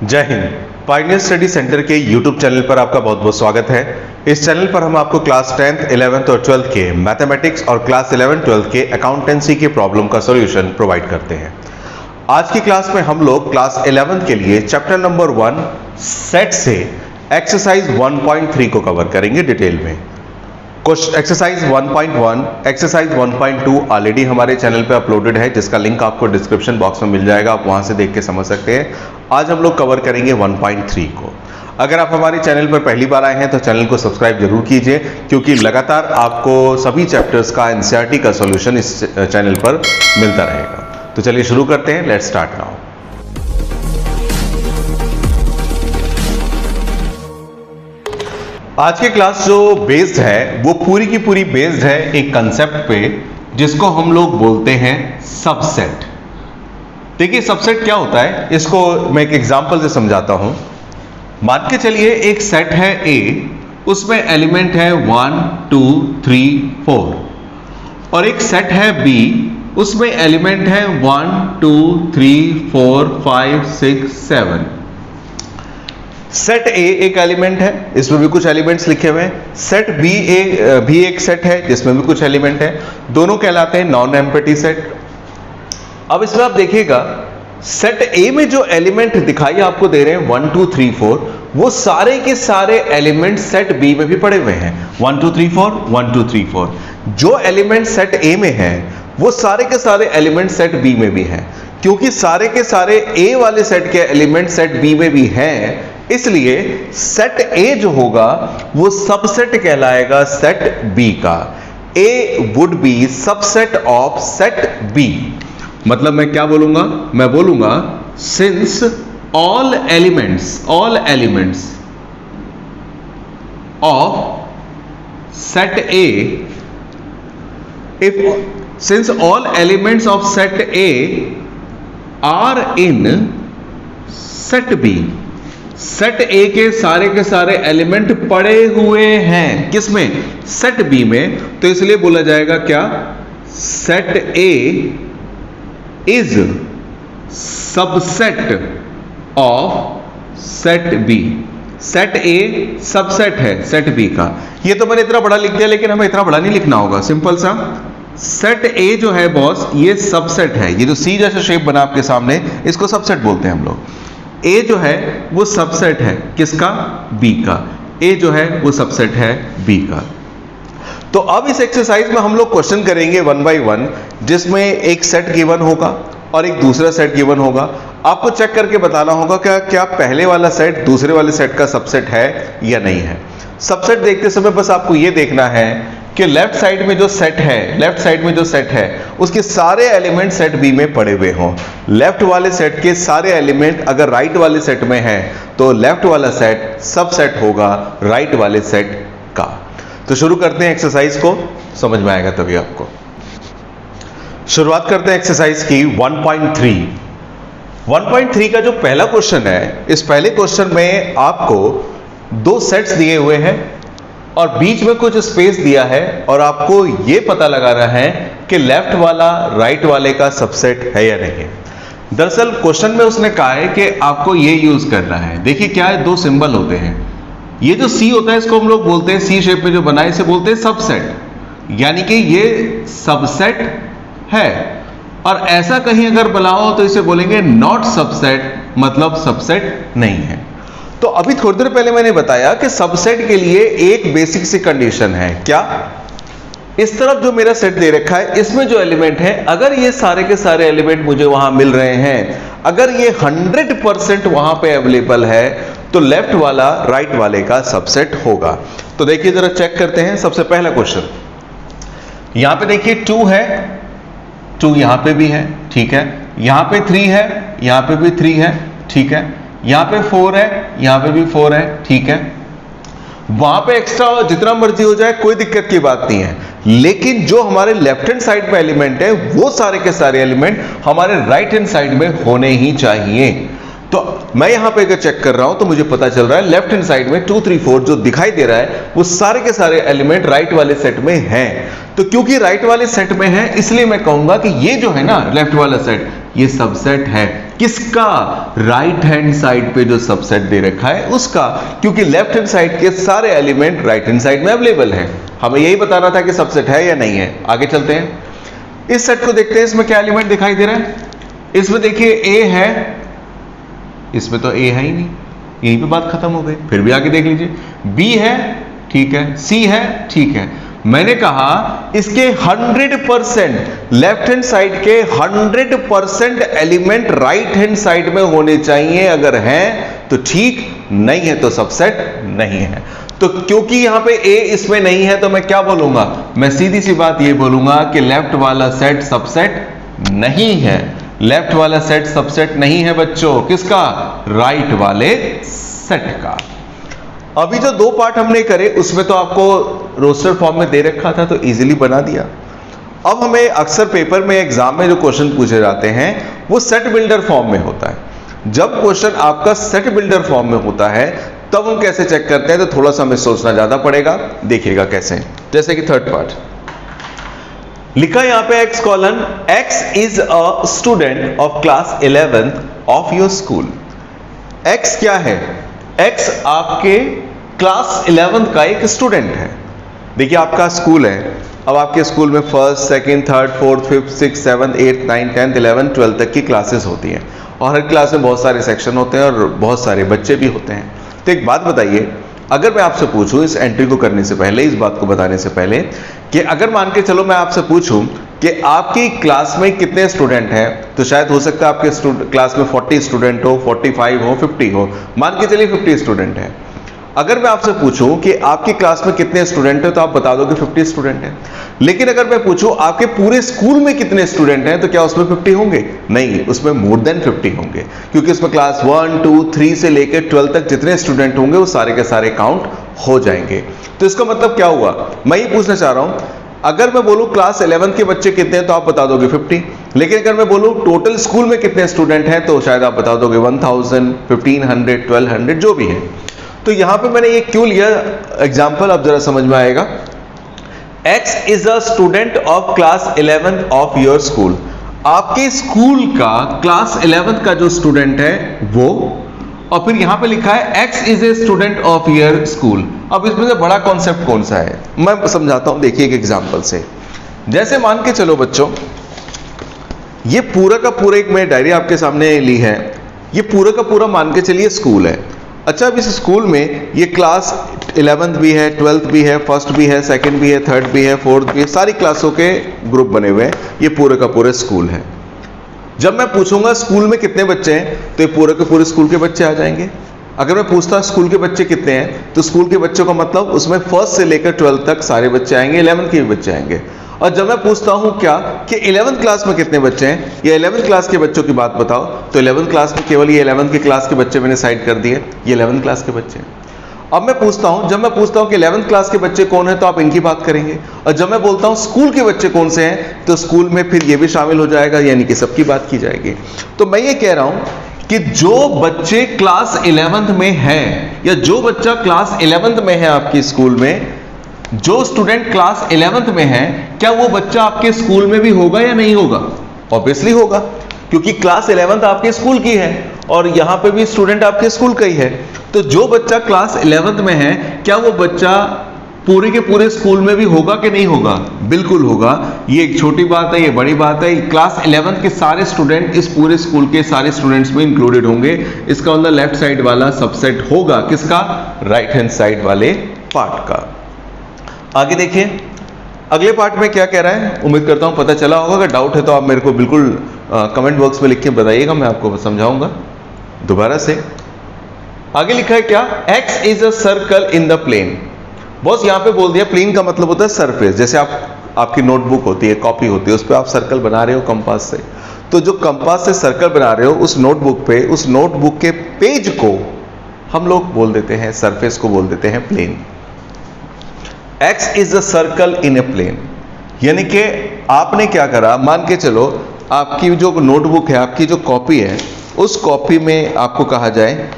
जय Hind. Pioneer study centre के YouTube channel पर आपका बहुत बहुत स्वागत है। इस चैनल पर हम आपको क्लास 10th, 11th और 12th के मैथमेटिक्स और क्लास 11, 12th के अकाउंटेंसी के प्रॉब्लम का सॉल्यूशन प्रोवाइड करते हैं। आज की क्लास में हम लोग क्लास 11th के लिए चैप्टर नंबर 1 सेट से एक्सरसाइज 1.3 को कवर करेंगे डिटेल में। एक्सरसाइज 1.1, एक्सरसाइज 1.2 ऑलरेडी हमारे चैनल पे अपलोडेड है, जिसका लिंक आपको डिस्क्रिप्शन बॉक्स में मिल जाएगा, आप वहां से देख के समझ सकते हैं। आज हम लोग कवर करेंगे 1.3 को। अगर आप हमारे चैनल पर पहली बार आए हैं तो चैनल को सब्सक्राइब जरूर कीजिए, क्योंकि लगातार आपको सभी चैप्टर्स का एनसीईआरटी का सॉल्यूशन इस चैनल पर मिलता रहेगा। तो चलिए शुरू करते हैं। Let's start now. आज की क्लास जो बेस्ड है वो पूरी की पूरी बेस्ड है एक कंसेप्ट पे, जिसको हम लोग बोलते हैं सबसेट। देखिए सबसेट क्या होता है, इसको मैं एक एग्जांपल से समझाता हूं। मान के चलिए एक सेट है A, उसमें एलिमेंट है 1 2 3 4, और एक सेट है B, उसमें एलिमेंट है 1 2 3 4 5 6 7। सेट A एक एलिमेंट है, इसमें भी कुछ एलिमेंट्स लिखे हुए हैं। सेट B भी एक सेट है जिसमें भी कुछ एलिमेंट है। दोनों कहलाते हैं नॉन एम्प्टी सेट। अब इसमें आप देखिएगा सेट A में जो एलिमेंट दिखाई आपको दे रहे हैं 1 2 3 4, वो सारे के सारे एलिमेंट सेट B में भी पड़े हुए हैं। 1 2 3 4 1 2 3 4। जो एलिमेंट सेट A में है वो सारे के सारे एलिमेंट सेट B में भी हैं। क्योंकि सारे के सारे A वाले सेट के एलिमेंट सेट B में भी हैं, इसलिए सेट A जो होगा वो सबसेट कहलाएगा सेट B का। A would be subset of set B। मतलब मैं क्या बोलूंगा, मैं बोलूंगा since all elements of set A, since all elements of set A are in set B, set A के सारे एलिमेंट पड़े हुए हैं किसमें, सेट B में। तो इसलिए बोला जाएगा क्या, set A is subset of set B। Set A subset है सेट B का। ये तो मैंने इतना बड़ा लिख दिया, लेकिन हमें इतना बड़ा नहीं लिखना होगा, सिंपल सा। सेट A जो है बॉस, ये सबसेट है। ये जो C जैसा शेप बना आपके सामने, इसको सबसेट बोलते हैं हम लोग। A जो है वो सबसेट है किसका, B का। A जो है वो सबसेट है B का। तो अब इस एक्सरसाइज में हम लोग क्वेश्चन करेंगे 1 by 1, जिसमें एक सेट गिवन होगा और एक दूसरा सेट गिवन होगा। आपको चेक करके बताना होगा क्या पहले वाला सेट दूसरे वाले सेट का सबसेट है या नहीं है। सबसेट देखते समय बस आपको ये देखना है कि लेफ्ट साइड में जो सेट है उसके सारे एलिमेंट सेट B में पड़े हुए हों। लेफ्ट वाले सेट के सारे एलिमेंट अगर राइट वाले सेट में हैं तो लेफ्ट वाला सेट सबसेट होगा राइट वाले सेट का। तो शुरू करते हैं एक्सरसाइज को, समझ में आएगा तभी आपको। शुरुआत करते हैं एक्सरसाइज की 1.3। 1.3 का जो पहला क्वेश्चन है, इस पहले क्वेश्चन में आपको दो सेट्स दिए हुए हैं और बीच में कुछ स्पेस दिया है, और आपको यह पता लगाना है कि लेफ्ट वाला राइट वाले का सबसेट है या नहीं है। दरअसल क्वेश्चन में उसने कहा है कि आपको ये यूज करना है। देखिए क्या है, दो सिंबल होते हैं। ये जो C होता है इसको हम लोग बोलते हैं, C शेप में जो बना है इसे बोलते हैं सबसेट, यानी कि ये सबसेट है। और ऐसा कहीं अगर बना हो तो इसे बोलेंगे नॉट सबसेट, मतलब सबसेट नहीं है। तो अभी थोड़ी देर पहले मैंने बताया कि सबसेट के लिए एक बेसिक सी कंडीशन है। क्या, इस तरफ जो मेरा सेट दे रखा है इसमें जो एलिमेंट है, अगर ये सारे के सारे एलिमेंट मुझे वहां मिल रहे हैं, अगर ये 100% वहां पे अवेलेबल है, तो लेफ्ट वाला राइट वाले का सबसेट होगा। तो देखिए जरा चेक करते हैं। सबसे पहला क्वेश्चन, यहां पे देखिए 2 है, 2 यहां पे भी है, ठीक है। यहां पे 3 है, यहां पे भी 3 है, ठीक है। यहां पे 4 है, यहां पे भी 4 है, ठीक है। वहां पे एक्स्ट्रा जितना मर्जी हो जाए, कोई दिक्कत की बात नहीं है, लेकिन जो हमारे लेफ्ट हैंड साइड पे एलिमेंट है वो सारे के सारे एलिमेंट हमारे राइट हैंड साइड में होने ही चाहिए। तो मैं यहां पे अगर चेक कर रहा हूं तो मुझे पता चल रहा है लेफ्ट हैंड साइड में 2 3 4 जो दिखाई दे रहा है वो सारे के सारे एलिमेंट राइट वाले सेट में हैं। तो क्योंकि राइट वाले सेट में है, इसलिए मैं कहूंगा कि ये जो है ना लेफ्ट वाला सेट, ये सबसेट है। किसका? राइट हैंड साइड पे जो सबसेट दे रखा है उसका, क्योंकि लेफ्ट हैंड साइड के सारे एलिमेंट राइट हैंड साइड में अवेलेबल हैं। हमें यही बताना था कि सबसेट है या नहीं है। आगे चलते हैं, इस सेट को देखते हैं, इसमें क्या एलिमेंट दिखाई दे रहा है? इसमें देखिए ए है, इसमें तो ए है ही नहीं, यहीं पे बात खत्म हो गई। फिर भी आगे देख लीजिए, बी है, ठीक है, सी है, ठीक है। मैंने कहा इसके 100% लेफ्ट हैंड साइड के 100% एलिमेंट राइट हैंड साइड में होने चाहिए, अगर हैं तो ठीक, नहीं है तो सबसेट नहीं है। तो क्योंकि यहां पे ए इसमें नहीं है तो मैं क्या बोलूंगा? मैं सीधी सी बात ये बोलूंगा कि लेफ्ट वाला सेट सबसेट नहीं है। लेफ्ट वाला सेट सबसेट नहीं है बच्चों, किसका? राइट वाले सेट का। अभी जो दो पार्ट हमने करे उसमें तो आपको रोस्टर फॉर्म में दे रखा था तो इजीली बना दिया। अब हमें अक्सर पेपर में एग्जाम में जो क्वेश्चन पूछे जाते हैं वो सेट बिल्डर फॉर्म में होता है। जब क्वेश्चन आपका सेट बिल्डर फॉर्म में होता है तब हम कैसे चेक करते हैं, तो थोड़ा सा हमें सोचना ज्यादा पड़ेगा। देखिएगा कैसे, जैसे कि थर्ड पार्ट लिखा यहां पे x colon x is a student of class 11th of your school. x क्या है? x आपके क्लास 11th का एक स्टूडेंट है। देखिए आपका स्कूल है, अब आपके स्कूल में first, second, third, fourth, fifth, six, seventh, eighth, ninth, 10th, 11th, 12th तक की क्लासेस होती हैं और हर क्लास में बहुत सारे सेक्शन होते हैं और बहुत सारे बच्चे भी होते हैं। तो एक बात बताइए, अगर मैं आपसे पूछूं इस एंट्री को करने से पहले, इस बात को बताने से पहले, कि अगर मान के चलो मैं आपसे पूछूं कि आपकी क्लास में कितने स्टूडेंट हैं, तो शायद हो सकता है आपके क्लास में 40 स्टूडेंट हो, 45 हो, 50 हो, मान के चलिए 50 स्टूडेंट हैं। अगर मैं आपसे पूछूं कि आपकी क्लास में कितने स्टूडेंट हैं तो आप बता दोगे 50 स्टूडेंट हैं। लेकिन अगर मैं पूछूं आपके पूरे स्कूल में कितने स्टूडेंट हैं, तो क्या उसमें 50 होंगे? नहीं, उसमें मोर देन 50 होंगे, क्योंकि उसमें क्लास 1, 2, 3 से लेकर 12 तक जितने स्टूडेंट होंगे वो सारे के सारे काउंट हो जाएंगे। तो इसका मतलब क्या हुआ? मैं ये पूछना चाह रहा हूं, अगर मैं बोलूं क्लास 11 के बच्चे कितने हैं तो आप बता दोगे 50, लेकिन अगर मैं बोलूं टोटल स्कूल में कितने स्टूडेंट हैं तो शायद आप बता दोगे 1000, 1500, 1200 जो भी है। तो यहां पे मैंने ये क्यों लिया एग्जाम्पल, अब जरा समझ में आएगा। X is a student of class 11th of your school. आपके स्कूल का क्लास 11th का जो स्टूडेंट है वो, और फिर यहां पे लिखा है X is a student of your school. अब इसमें से बड़ा कॉन्सेप्ट कौन सा है मैं समझाता हूं, देखिए एक एग्जाम्पल से। जैसे मान के चलो बच्चों, ये पूरा का पूरा एक मैं डायरी आपके सामने ली है, ये पूरा का पूरा मान के चलिए स्कूल है। अच्छा, अब इस स्कूल में ये क्लास 11th भी है, 12th भी है, फर्स्ट भी है, सेकंड भी है, थर्ड भी है, फोर्थ भी है, सारी क्लासों के ग्रुप बने हुए हैं। ये पूरे का पूरे स्कूल है। जब मैं पूछूंगा स्कूल में कितने बच्चे हैं तो ये पूरे के पूरे स्कूल के बच्चे आ जाएंगे। अगर मैं पूछता स्कूल के बच्चे कितने हैं तो स्कूल के बच्चों का मतलब उसमें फर्स्ट से लेकर 12th तक सारे बच्चे आएंगे, 11th के भी बच्चे आएंगे। और जब मैं पूछता हूं क्या कि 11th क्लास में कितने बच्चे हैं या 11th क्लास के बच्चों की बात बताओ, तो 11th क्लास में केवल ये 11th की क्लास के बच्चे मैंने साइड कर दिए, ये 11th क्लास के बच्चे। अब मैं पूछता हूं, जब मैं पूछता हूं कि 11th क्लास के बच्चे कौन है तो आप इनकी बात करेंगे, और जब मैं बोलता हूं स्कूल के बच्चे कौन से हैं तो स्कूल में फिर ये भी शामिल हो जाएगा, यानी कि सबकी बात की जाएगी। तो मैं ये कह रहा हूं कि जो बच्चे क्लास 11th में हैं या जो बच्चा क्लास 11th में है आपकी स्कूल में, जो स्टूडेंट क्लास 11th में है, क्या वो बच्चा आपके स्कूल में भी होगा या नहीं होगा? ऑब्वियसली होगा, क्योंकि क्लास 11th आपके स्कूल की है और यहां पे भी स्टूडेंट आपके स्कूल का ही है। तो जो बच्चा क्लास 11th में है, क्या वो बच्चा पूरे के पूरे स्कूल में भी होगा कि नहीं होगा? बिल्कुल होगा। ये एक छोटी बात है, ये बड़ी बात है। क्लास 11th के सारे स्टूडेंट इस पूरे स्कूल के सारे स्टूडेंट्स में इंक्लूडेड होंगे। इसका मतलब लेफ्ट साइड वाला सबसेट होगा किसका? राइट हैंड साइड वाले पार्ट का। आगे देखिए अगले पार्ट में क्या कह रहा है, उम्मीद करता हूं पता चला होगा। अगर डाउट है तो आप मेरे को बिल्कुल कमेंट बॉक्स में लिख के बताइएगा, मैं आपको समझाऊंगा दोबारा से। आगे लिखा है क्या? X is a circle in the plane. Boss यहां पे बोल दिया प्लेन का मतलब होता है सरफेस। जैसे आपकी नोटबुक होती है, कॉपी होती है, उस पर आप सर्कल बना रहे हो कंपास से, तो जो कंपास से सर्कल बना रहे हो उस नोटबुक पे, उस नोटबुक के पेज को हम लोग बोल देते हैं, सरफेस को बोल देते हैं plane. X is a circle in a plane, यानी कि आपने क्या करा, मान के चलो आपकी जो नोटबुक है, आपकी जो कॉपी है, उस कॉपी में आपको कहा जाए,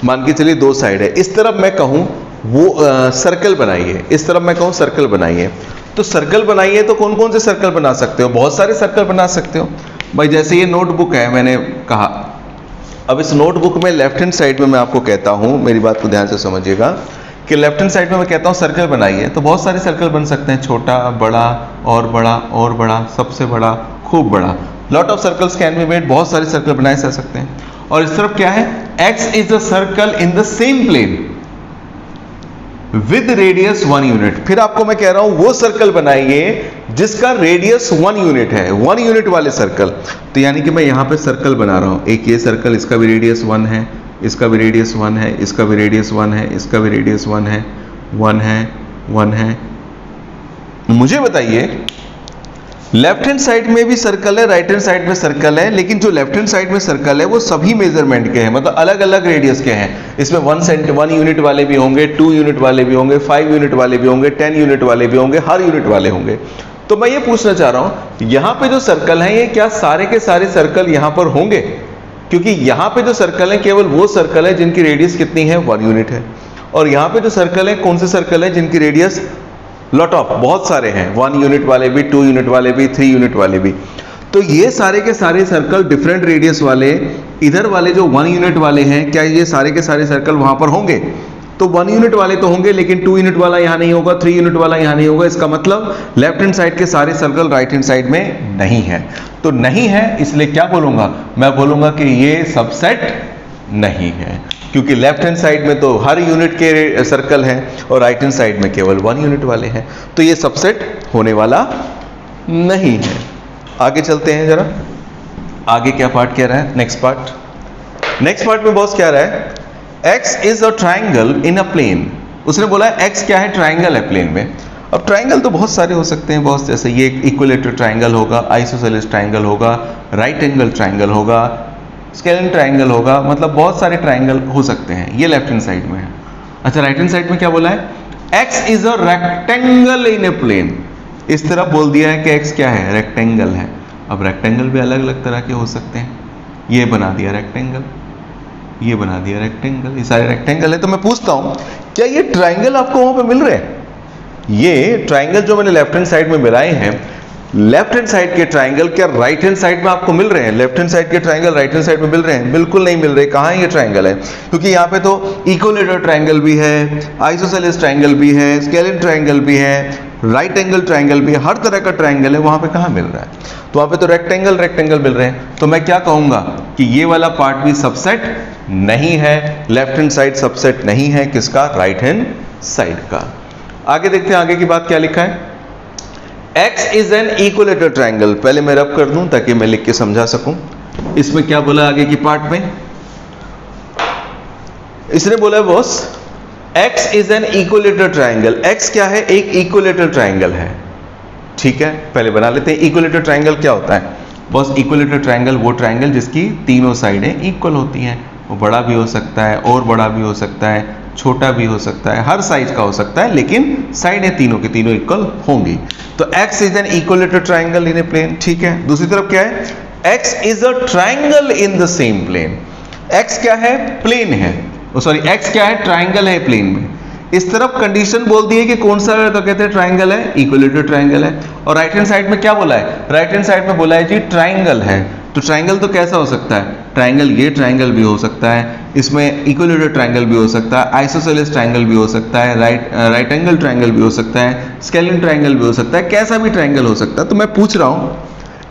मान के चलिए दो साइड है, इस तरफ मैं कहूं वो सर्कल बनाइए, इस तरफ मैं कहूं सर्कल बनाइए। तो सर्कल बनाइए तो कौन कौन से सर्कल बना सकते हो? बहुत सारे सर्कल बना सकते हो। भाई जैसे ये नोटबुक है, मैंने कहा, अब इस नोटबुक में लेफ्ट हैंड साइड में मैं आपको कहता हूं, मेरी बात को ध्यान से समझिएगा, कि लेफ्ट हैंड साइड में मैं कहता हूं सर्कल बनाइए, तो बहुत सारे सर्कल बन सकते हैं, छोटा, बड़ा, और बड़ा, और बड़ा, सबसे बड़ा, खूब बड़ा, lot of circles can be made, बहुत सारे सर्कल बनाए जा सकते हैं। और इस तरफ क्या है, x is the circle in the same plane with radius 1 unit. फिर आपको मैं कह रहा हूं वो सर्कल बनाइए जिसका रेडियस 1 यूनिट है, 1 यूनिट वाले सर्कल। तो यानी कि मैं यहां पे सर्कल बना रहा हूं, एक ये सर्कल, इसका भी रेडियस 1 है, इसका भी रेडियस 1 है, इसका भी रेडियस 1 है, इसका भी रेडियस 1 है, 1 है, 1 है। मुझे बताइए, लेफ्ट हैंड साइड में भी सर्कल है, राइट हैंड साइड में सर्कल है, लेकिन जो लेफ्ट हैंड साइड में सर्कल है वो सभी मेजरमेंट के हैं, मतलब अलग अलग रेडियस के हैं। इसमें 1 यूनिट वाले भी होंगे, 2 यूनिट वाले भी होंगे, 5 यूनिट वाले भी होंगे, 10 यूनिट वाले भी होंगे, हर यूनिट वाले होंगे। तो मैं ये पूछना चाह रहा हूं, यहां पे जो सर्कल है, ये क्या सारे के सारे सर्कल यहां पर होंगे? क्योंकि यहां पे जो सर्कल है केवल वो सर्कल है जिनकी रेडियस कितनी है, 1 यूनिट है। और यहां पे जो सर्कल है, कौन से सर्कल है जिनकी रेडियस लॉट ऑफ, बहुत सारे हैं, 1 यूनिट वाले भी, 2 यूनिट वाले भी, 3 यूनिट वाले भी। तो ये सारे के सारे सर्कल डिफरेंट रेडियस वाले, इधर वाले जो 1 यूनिट वाले हैं, क्या ये सारे के सारे सर्कल वहां पर होंगे? तो 1 यूनिट वाले तो होंगे, लेकिन 2 यूनिट वाला यहां नहीं होगा, 3 यूनिट वाला यहां नहीं होगा। इसका मतलब लेफ्ट हैंड साइड के सारे सर्कल राइट हैंड साइड में नहीं है। तो नहीं है, इसलिए क्या बोलूंगा मैं? बोलूंगा कि ये सबसेट नहीं है, क्योंकि लेफ्ट हैंड साइड में तो हर यूनिट के सर्कल हैं और राइट हैंड साइड में केवल 1 यूनिट वाले हैं। तो ये सबसेट होने वाला नहीं है। आगे चलते हैं जरा, आगे क्या पार्ट कह रहा है, नेक्स्ट पार्ट में बॉस क्या रहा है, x is a triangle in a plane. उसने बोला है x क्या है, ट्राइंगल है प्लेन में। अब ट्राइंगल तो बहुत सारे हो सकते हैं बॉस, जैसे ये इक्विलेटरल ट्राइंगल होगा, आइसोसेलेस ट्राइंगल होगा, राइट एंगल ट्राइंगल होगा, स्केलेन ट्राइंगल होगा, मतलब बहुत सारे ट्राइंगल हो सकते हैं। ये लेफ्ट हैंड साइड में है। अच्छा, राइट हैंड साइड में क्या बोला है, x is a rectangle in a plane. इस तरह बोल दिया है कि x क्या है, रेक्टेंगल है। अब रेक्टेंगल भी अलग अलग तरह के हो सकते हैं। ये बना दिया रेक्टेंगल, ये बना दिया रेक्टेंगल, ये सारे रेक्टेंगल है। तो मैं पूछता हूं, क्या ये ट्राइंगल आपको वहां पे मिल रहे हैं? ये ट्राइंगल जो मैंने लेफ्ट हैंड साइड में बनाए हैं, लेफ्ट हैंड साइड के ट्राइंगल क्या राइट हैंड साइड में आपको मिल रहे हैं? लेफ्ट हैंड साइड के ट्राइंगल राइट हैंड साइड में मिल रहे हैं? बिल्कुल नहीं मिल रहे। कहां ये ट्राइंगल है? क्योंकि यहाँ पे तो इक्विलेटरल ट्राइंगल भी है, आइसोसेलेस ट्राइंगल भी है, स्केलेन ट्राइंगल भी है, राइट एंगल ट्राइंगल भी है, हर तरह का ट्राइंगल है। वहां पे कहां मिल रहा है? तो वहां पे तो रेक्टेंगल मिल रहे हैं। तो मैं क्या कहूंगा कि ये वाला पार्ट भी सबसेट नहीं है, लेफ्ट हैंड साइड सबसेट नहीं है किसका, राइट हैंड साइड का। आगे देखते हैं, आगे की बात क्या लिखा है, x is an equilateral triangle. पहले मैं रब कर दूं ताकि मैं लिख के समझा सकूं। इसमें क्या बोला आगे की पार्ट में, इसने बोला boss x is an equilateral triangle. x क्या है, एक इक्विलेटरल ट्राइंगल है। ठीक है, पहले बना लेते हैं इक्विलेटरल ट्राइंगल क्या होता है। बॉस इक्विलेटरल ट्राइंगल वो ट्राइंगल जिसकी तीनों साइडें इक्वल होती हैं। वो बड़ा भी हो सकता है, और बड़ा भी हो सकता है, छोटा भी हो सकता है, हर साइज का हो सकता है, लेकिन साइडें तीनों की तीनों इक्वल होंगी। तो x is an equilateral triangle in a plane. ठीक है, दूसरी तरफ क्या है, x is a triangle in the same plane. x क्या है, प्लेन है, सॉरी x क्या है, ट्राइंगल है प्लेन में। इस तरफ कंडीशन बोल दी है कि कौन सा है, तो कहते हैं ट्राइंगल है, इक्विलेटरल ट्राइंगल है। और राइट हैंड साइड में क्या बोला है, राइट हैंड साइड में बोला है जी ट्राइंगल है। तो ट्राइंगल तो कैसा हो सकता है, ट्राइंगल ये ट्राइंगल भी हो सकता है, इसमें इक्विलेटरल ट्राइंगल भी हो सकता है, आइसोसेलेस ट्राइंगल भी हो सकता है, राइट एंगल ट्राइंगल भी हो सकता है, स्केलेन ट्राइंगल भी हो सकता है, कैसा भी ट्राइंगल हो सकता है। तो मैं पूछ रहा हूं,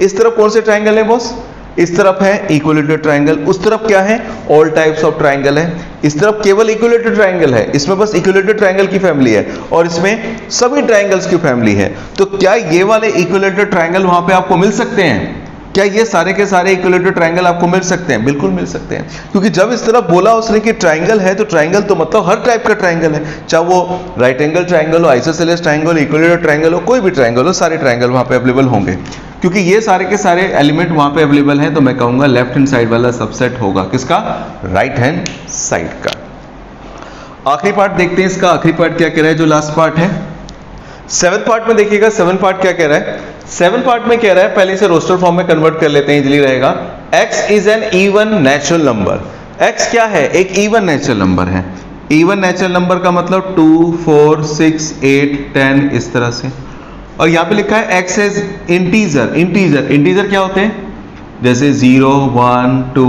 इस तरफ कौन से ट्राइंगल है बॉस, इस तरफ है इक्विलेटरल ट्राइंगल, उस तरफ क्या है, ऑल टाइप्स ऑफ ट्राइंगल है। इस तरफ केवल इक्विलेटरल ट्राइंगल है, इसमें बस इक्विलेटरल ट्राइंगल की फैमिली है, और इसमें सभी ट्राइंगल्स की फैमिली है। तो क्या ये वाले इक्विलेटरल ट्राइंगल वहां पे आपको मिल सकते हैं? क्या ये सारे के सारे इक्विलेटरल ट्राइंगल आपको मिल सकते हैं? बिल्कुल मिल सकते हैं, क्योंकि जब इस तरफ बोला उसने कि ट्राइंगल है, तो ट्राइंगल तो मतलब हर टाइप का ट्राइंगल है, चाहे वो राइट एंगल ट्राइंगल हो, आइसोसेलेस ट्राइंगल, इक्विलेटरल ट्राइंगल हो, कोई भी ट्राइंगल हो, सारे ट्राइंगल वहां पे अवेलेबल होंगे। क्योंकि ये सारे के सारे एलिमेंट वहां पे अवेलेबल हैं, तो मैं कहूंगा लेफ्ट हैंड साइड वाला सबसेट होगा किसका, राइट हैंड साइड का। आखिरी पार्ट देखते हैं, इसका आखिरी पार्ट क्या कह रहा है, जो लास्ट पार्ट है। 7th पार्ट में देखिएगा, 7th पार्ट क्या कह रहा है, 7th पार्ट में कह रहा है, पहले इसे रोस्टर फॉर्म में कन्वर्ट कर लेते हैं, इजीली रहेगा। x is N even natural number. x क्या है, एक इवन नेचुरल नंबर है। इवन नेचुरल नंबर का मतलब 2, 4, 6, 8, 10 इस तरह से। और यहां पे लिखा है x इज इंटीजर। इंटीजर क्या होते हैं, जैसे 0 1 2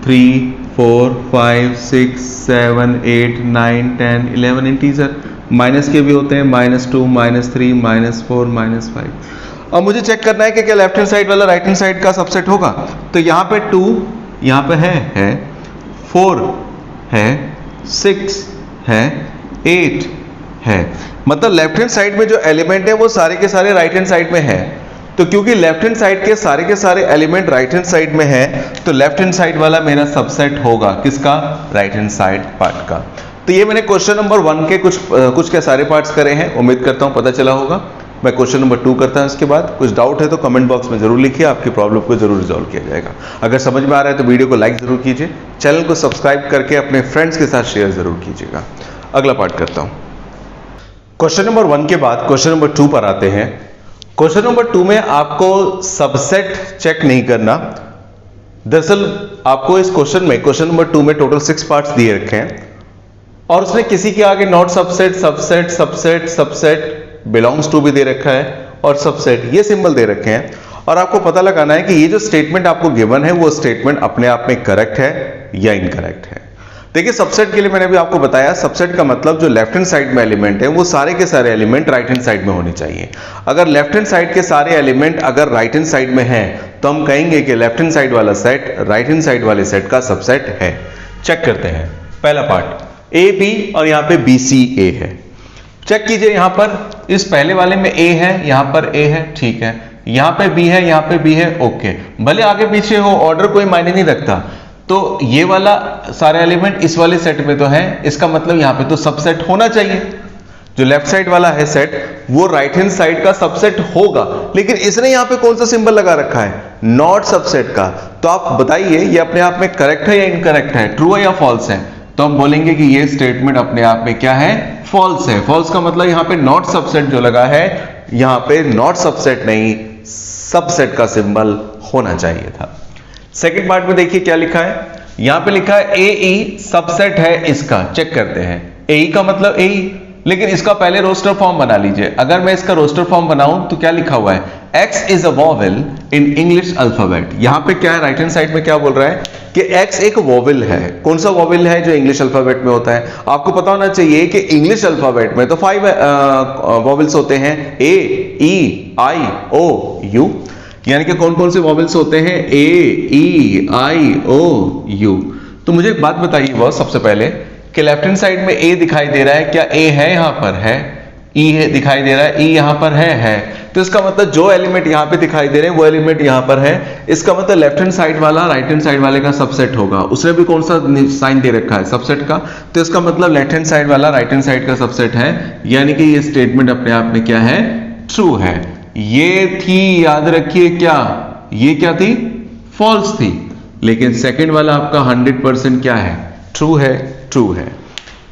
3 4 5 6 7 8 9 10 11 इंटीजर, माइनस के भी होते हैं, -2 -3 -4 -5। अब मुझे चेक करना है कि क्या लेफ्ट हैंड साइड वाला राइट हैंड साइड का सबसेट होगा। तो यहाँ पे 2 यहाँ पे है 4 है 6 है 8 है, मतलब लेफ्ट हैंड साइड में जो एलिमेंट है वो सारे के सारे राइट हैंड साइड में है। तो क्योंकि लेफ्ट हैंड साइड के सारे एलिमेंट राइट हैंड साइड में है, तो लेफ्ट हैंड साइड वाला मेरा सबसेट होगा किसका, राइट हैंड साइड पार्ट का। तो ये मैंने क्वेश्चन नंबर 1 के कुछ के सारे पार्ट्स करे हैं, उम्मीद करता हूं पता चला होगा। मैं क्वेश्चन नंबर 2 करता हूं। इसके बाद कुछ डाउट है तो कमेंट बॉक्स में जरूर लिखिए, आपकी प्रॉब्लम को जरूर रिजॉल्व किया जाएगा। अगर समझ में आ रहा है तो वीडियो को लाइक जरूर कीजिए, चैनल को सब्सक्राइब करके अपने फ्रेंड्स के साथ शेयर जरूर कीजिएगा। अगला पार्ट करता हूं। क्वेश्चन नंबर 1 के बाद क्वेश्चन नंबर 2 पर आते हैं। क्वेश्चन नंबर 2 में आपको सबसेट चेक नहीं करना। दरअसल आपको इस क्वेश्चन नंबर 2 में टोटल 6 पार्ट्स दिए रखे हैं और उसने किसी के आगे not subset, subset, subset, subset, belongs to भी दे रखा है और सबसेट ये सिंबल दे रखे हैं। और आपको पता लगाना है कि ये जो स्टेटमेंट आपको गिवन है वो स्टेटमेंट अपने आप में करेक्ट है या इनकरेक्ट है। देखिए सबसेट के लिए मैंने भी आपको बताया, सबसेट का मतलब जो लेफ्ट हैंड साइड में एलिमेंट है वो सारे के सारे एलिमेंट राइट हैंड साइड में होने चाहिए। अगर लेफ्ट हैंड साइड के सारे एलिमेंट अगर राइट हैंड साइड में है तो हम कहेंगे कि लेफ्ट हैंड साइड वाला सेट राइट हैंड साइड वाले सेट का सबसेट है। चेक करते हैं। पहला पार्ट ए बी और यहाँ पे बी सी ए है। चेक कीजिए, यहाँ पर इस पहले वाले में ए है, यहाँ पर ए है, ठीक है, यहाँ पे बी है, यहाँ पे बी है, ओके। भले आगे पीछे हो, ऑर्डर कोई मायने नहीं रखता। तो ये वाला सारे एलिमेंट इस वाले सेट में तो है, इसका मतलब यहाँ पे तो सबसेट होना चाहिए। जो लेफ्ट साइड वाला है सेट वो राइट हैंड साइड का सबसेट होगा, लेकिन इसने यहाँ पे कौन सा सिंबल लगा रखा है, नॉट सबसेट का। तो आप बताइए ये अपने आप में करेक्ट है या इनकरेक्ट है, ट्रू है या फॉल्स है। तो हम बोलेंगे कि ये स्टेटमेंट अपने आप में क्या है, फॉल्स है। फॉल्स का मतलब यहाँ पे नॉट सबसेट जो लगा है, यहाँ पे नॉट सबसेट नहीं सबसेट का सिंबल होना चाहिए था। सेकंड पार्ट में देखिए क्या लिखा है, यहां पे लिखा है ए ई सबसेट है इसका। चेक करते हैं, ए ई का मतलब ए ई, लेकिन इसका पहले रोस्टर फॉर्म बना लीजिए। अगर मैं इसका रोस्टर फॉर्म बनाऊं तो क्या लिखा हुआ है, x is a vowel in English alphabet. यहां पे क्या है, राइट हैंड साइड में क्या बोल रहा है कि एक्स एक वॉवेल है। कौन सा वॉवेल है, जो इंग्लिश अल्फाबेट में होता है। आपको पता होना चाहिए कि इंग्लिश अल्फाबेट में तो 5 वॉवेल्स होते हैं, ए ई आई ओ यू। यानी कि कौन कौन से वॉवेल्स होते हैं, ए ई आई ओ यू। तो मुझे एक बात बताइए बॉस, सबसे पहले कि लेफ्ट हैंड साइड में ए दिखाई दे रहा है, क्या ए है यहाँ पर, है, ई है दिखाई दे रहा है, ई यहाँ पर है। तो इसका मतलब जो एलिमेंट यहाँ पे दिखाई दे रहे हैं वो एलिमेंट यहाँ पर है। इसका मतलब लेफ्ट हैंड साइड वाला राइट हैंड साइड वाले का सबसेट होगा। उसने भी कौन सा साइन दे रखा है, सबसेट का। तो इसका मतलब लेफ्ट हैंड साइड वाला राइट हैंड साइड का सबसेट है, यानी कि ये स्टेटमेंट अपने आप में क्या है, ट्रू है। ये थी, याद रखिए क्या, ये क्या थी, फॉल्स थी। लेकिन सेकंड वाला आपका 100% क्या है, ट्रू है, ट्रू है।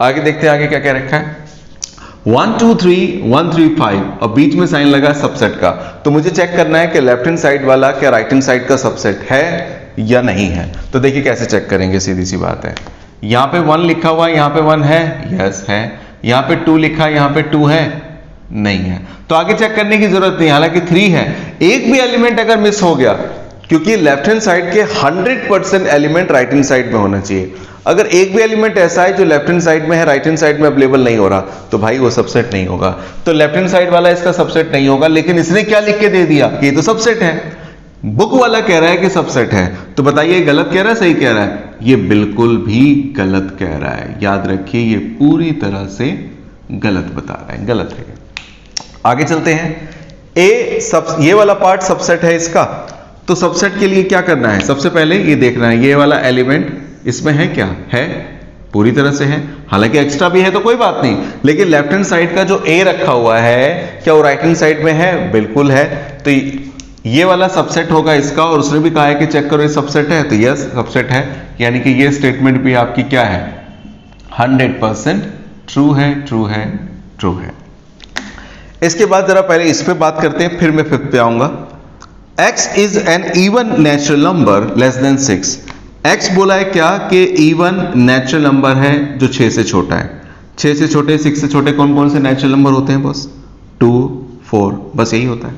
आगे देखते हैं आगे क्या क्या रखा है। 1 2 3 1 3 5 और बीच में साइन लगा सबसेट का। तो मुझे चेक करना है कि लेफ्ट हैंड साइड वाला क्या राइट हैंड साइड का सबसेट है या नहीं है। तो देखिए कैसे चेक करेंगे, सीधी सी बात है। यहाँ पे 1 लिखा हुआ है, यहाँ पे 1 है, यस है। यहाँ पे 2 लिखा है, यहाँ पे 2 है, नहीं है। तो आगे चेक करने की जरूरत नहीं, हालांकि 3 है। एक भी एलिमेंट अगर मिस हो गया, क्योंकि लेफ्ट हैंड साइड के 100% एलिमेंट राइट हैंड साइड में होना चाहिए। अगर एक भी एलिमेंट ऐसा है जो लेफ्ट हैंड साइड में है, राइट हैंड साइड में अवेलेबल नहीं हो रहा, तो भाई वो सबसेट नहीं होगा। तो लेफ्ट हैंड साइड वाला इसका सबसेट नहीं होगा। लेकिन इसने क्या लिख के दे दिया कि ये तो सबसेट है। बुक वाला कह रहा है कि सबसेट है। तो बताइए गलत कह रहा है, सही कह रहा है? ये बिल्कुल भी गलत कह रहा है। याद रखिए ये पूरी तरह से गलत बता रहा है, गलत है। आगे चलते हैं। ये वाला पार्ट सबसेट है इसका। तो सबसेट के लिए क्या करना है, सबसे पहले ये देखना है ये वाला एलिमेंट इसमें है क्या, है, पूरी तरह से है। हालांकि एक्स्ट्रा भी है तो कोई बात नहीं, लेकिन लेफ्ट हैंड साइड का जो ए रखा हुआ है क्या वो राइट हैंड साइड में है, बिल्कुल है। तो ये वाला सबसेट होगा इसका। और उसने भी कहा है कि चेक करो ये सबसेट है, तो यस सबसेट है। यानी कि ये स्टेटमेंट भी आपकी क्या है, 100% ट्रू है, ट्रू है, ट्रू है। इसके बाद जरा पहले इस पे बात करते हैं, फिर मैं फिफ्थ पे आऊंगा। x is N even natural number less than 6। x बोला है क्या कि इवन नेचुरल नंबर है जो 6 से छोटा है। 6 से छोटे, 6 से छोटे कौन कौन से नेचुरल नंबर होते हैं बस, 2 4, बस यही होता है।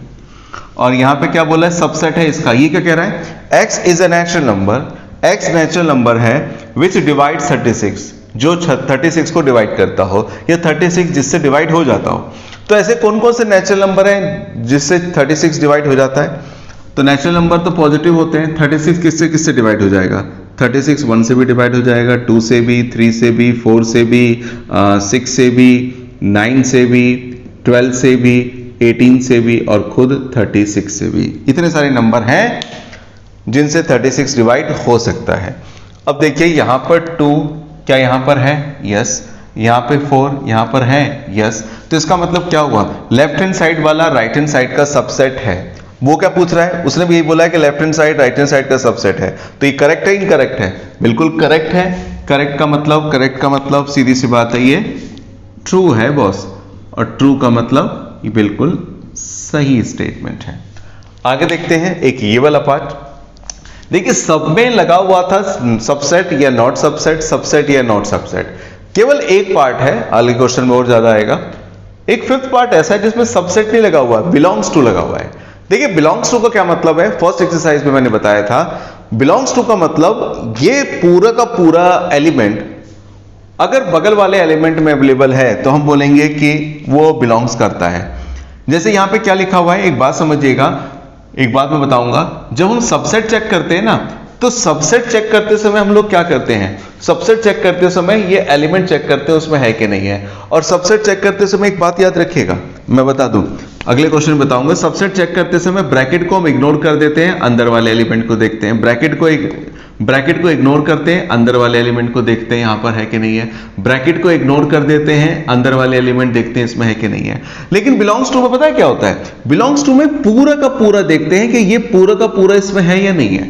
और यहां पे क्या बोला है, सबसेट है इसका। ये क्या कह रहा है, x is a natural number, x natural number है विच डिवाइड 36, जो 36 को डिवाइड करता हो, या 36 जिससे डिवाइड हो जाता हो। तो ऐसे कौन कौन से नेचुरल नंबर हैं जिससे 36 डिवाइड हो जाता है? तो नेचुरल नंबर तो पॉजिटिव होते हैं। 36 किससे किससे डिवाइड हो जाएगा? 36 1 से भी डिवाइड हो जाएगा, 2 से भी, 3 से भी, 4 से भी, 6 से भी, 9 से भी, 12 से भी, 18 से भी और खुद 36 से भी। इतने सारे नंबर हैं जिनसे 36 डिवाइड हो सकता है। अब देखिए यहां पर 2 क्या यहां पर है? यस। यहां पे 4 यहां पर है? यस। तो इसका मतलब क्या हुआ, लेफ्ट हैंड साइड वाला राइट हैंड साइड का सबसेट है। वो क्या पूछ रहा है, उसने भी यही बोला है कि left hand side right hand side का सबसेट है। तो ये करेक्ट है इनकरेक्ट है? बिल्कुल करेक्ट है। करेक्ट का मतलब सीधी सी बात है ये ट्रू है बॉस, और ट्रू का मतलब ये बिल्कुल सही स्टेटमेंट है। आगे देखते हैं एक ये वाला पार्ट। देखिए सब में लगा हुआ था सबसेट या नॉट सबसेट, सबसेट या नॉट सबसेट। केवल एक पार्ट है, आगे क्वेश्चन में और ज्यादा आएगा। एक फिफ्थ पार्ट ऐसा है जिसमें सबसेट नहीं लगा हुआ है, बिलोंग्स टू लगा हुआ है। देखिए बिलोंग्स टू का क्या मतलब है, फर्स्ट एक्सरसाइज में मैंने बताया था। बिलोंग्स टू का मतलब ये पूरा का पूरा एलिमेंट अगर बगल वाले एलिमेंट में अवेलेबल है तो हम बोलेंगे कि वो बिलोंग्स करता है। जैसे यहां पे क्या लिखा हुआ है, एक बात समझिएगा, एक बात मैं बताऊंगा। जब हम सबसेट चेक करते हैं ना, तो सबसेट चेक करते समय हम लोग क्या करते हैं, सबसेट चेक करते समय ये एलिमेंट चेक करते हैं उसमें है कि नहीं है। और सबसेट चेक करते समय एक बात याद रखिएगा, मैं बता दूं, अगले क्वेश्चन में बताऊंगा। सबसेट चेक करते समय ब्रैकेट को हम इग्नोर कर देते हैं, अंदर वाले एलिमेंट को देखते हैं। ब्रैकेट को इग्नोर करते हैं, अंदर वाले एलिमेंट को देखते हैं यहां पर है कि नहीं है। ब्रैकेट को इग्नोर कर देते हैं, अंदर वाले एलिमेंट देखते हैं इसमें है कि नहीं है। लेकिन बिलोंग्स टू में पता है क्या होता है, बिलोंग्स टू में पूरा का पूरा देखते हैं कि ये पूरा का पूरा इसमें है या नहीं है।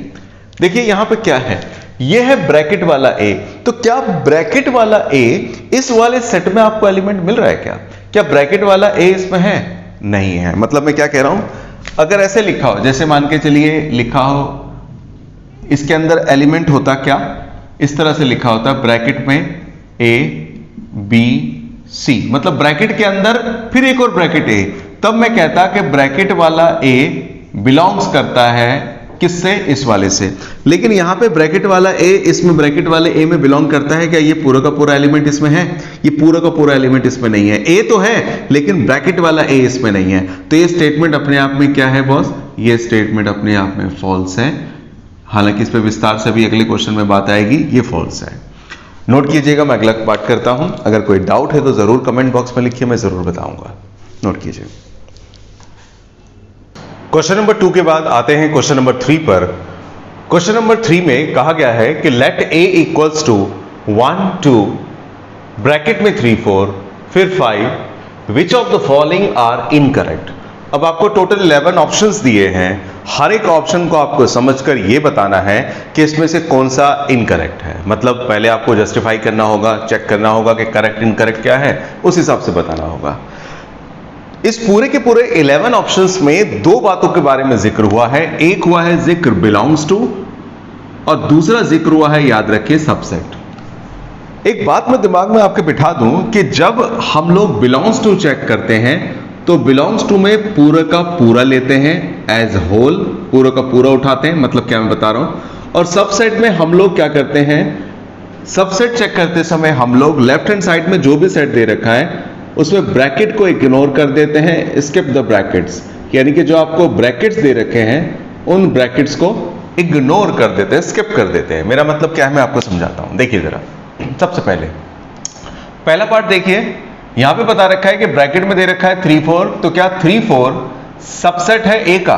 देखिए यहां पे क्या है, ये है ब्रैकेट वाला ए। तो क्या ब्रैकेट वाला ए इस वाले सेट में आपको एलिमेंट मिल रहा है क्या ब्रैकेट वाला ए इसमें है? नहीं है। मतलब मैं क्या कह रहा हूं, अगर ऐसे लिखा हो, जैसे मान के चलिए लिखा हो इसके अंदर एलिमेंट होता क्या, इस तरह से लिखा होता ब्रैकेट में ए बी सी, मतलब ब्रैकेट के अंदर फिर एक और ब्रैकेट ए, तब मैं कहता कि ब्रैकेट वाला ए बिलोंग्स करता है किससे, इस वाले से। लेकिन यहां पे ब्रैकेट वाला ए इसमें ब्रैकेट वाले ए में बिलोंग करता है क्या? ये पूरा का पूरा एलिमेंट इसमें है? ये पूरा का पूरा एलिमेंट इसमें नहीं है। ए तो है लेकिन ब्रैकेट वाला ए इसमें नहीं है। तो ये स्टेटमेंट अपने आप में क्या है बॉस, ये स्टेटमेंट अपने आप में फॉल्स है। हालांकि इस पर विस्तार से भी अगले क्वेश्चन में बात आएगी, ये फॉल्स है। नोट कीजिएगा, मैं अगला पार्ट करता हूं। अगर कोई डाउट है तो जरूर कमेंट बॉक्स में लिखिए, मैं जरूर बताऊंगा। नोट कीजिए। क्वेश्चन नंबर 2 के बाद आते हैं क्वेश्चन नंबर 3 पर। क्वेश्चन नंबर 3 में कहा गया है कि let A equals to 1 2 bracket में 3 4 फिर 5 which of the following are incorrect. अब आपको टोटल 11 ऑप्शंस दिए हैं, हर एक ऑप्शन को आपको समझकर यह बताना है कि इसमें से कौन सा इनकरेक्ट है। मतलब पहले आपको जस्टिफाई करना होगा, चेक करना होगा कि करेक्ट इनकरेक्ट क्या है, उस हिसाब से बताना होगा। इस पूरे के पूरे 11 ऑप्शंस में दो बातों के बारे में जिक्र हुआ है। एक हुआ है जिक्र बिलोंग्स टू और दूसरा जिक्र हुआ है, याद रखिए, सबसेट। एक बात मैं दिमाग में आपके बिठा दूं कि जब हम लोग बिलोंग्स टू चेक करते हैं तो बिलोंग्स टू में पूरा का पूरा लेते हैं, एज होल पूरा का पूरा उठाते हैं। मतलब क्या मैं बता रहा हूं। और सबसेट में हम लोग क्या करते हैं, सबसेट चेक करते समय हम लोग लेफ्ट हैंड साइड में जो भी सेट दे रखा है उसमें ब्रैकेट को इग्नोर कर देते हैं, स्किप द ब्रैकेट्स। यानी कि जो आपको ब्रैकेट्स दे रखे हैं उन ब्रैकेट्स को इग्नोर कर देते हैं, स्किप कर देते हैं। मेरा मतलब क्या है मैं आपको समझाता हूं। देखिए जरा, सबसे पहला पार्ट देखिए, यहां पे बता रखा है कि ब्रैकेट में दे रखा है 3 4, तो क्या 3 4 सबसेट है ए का?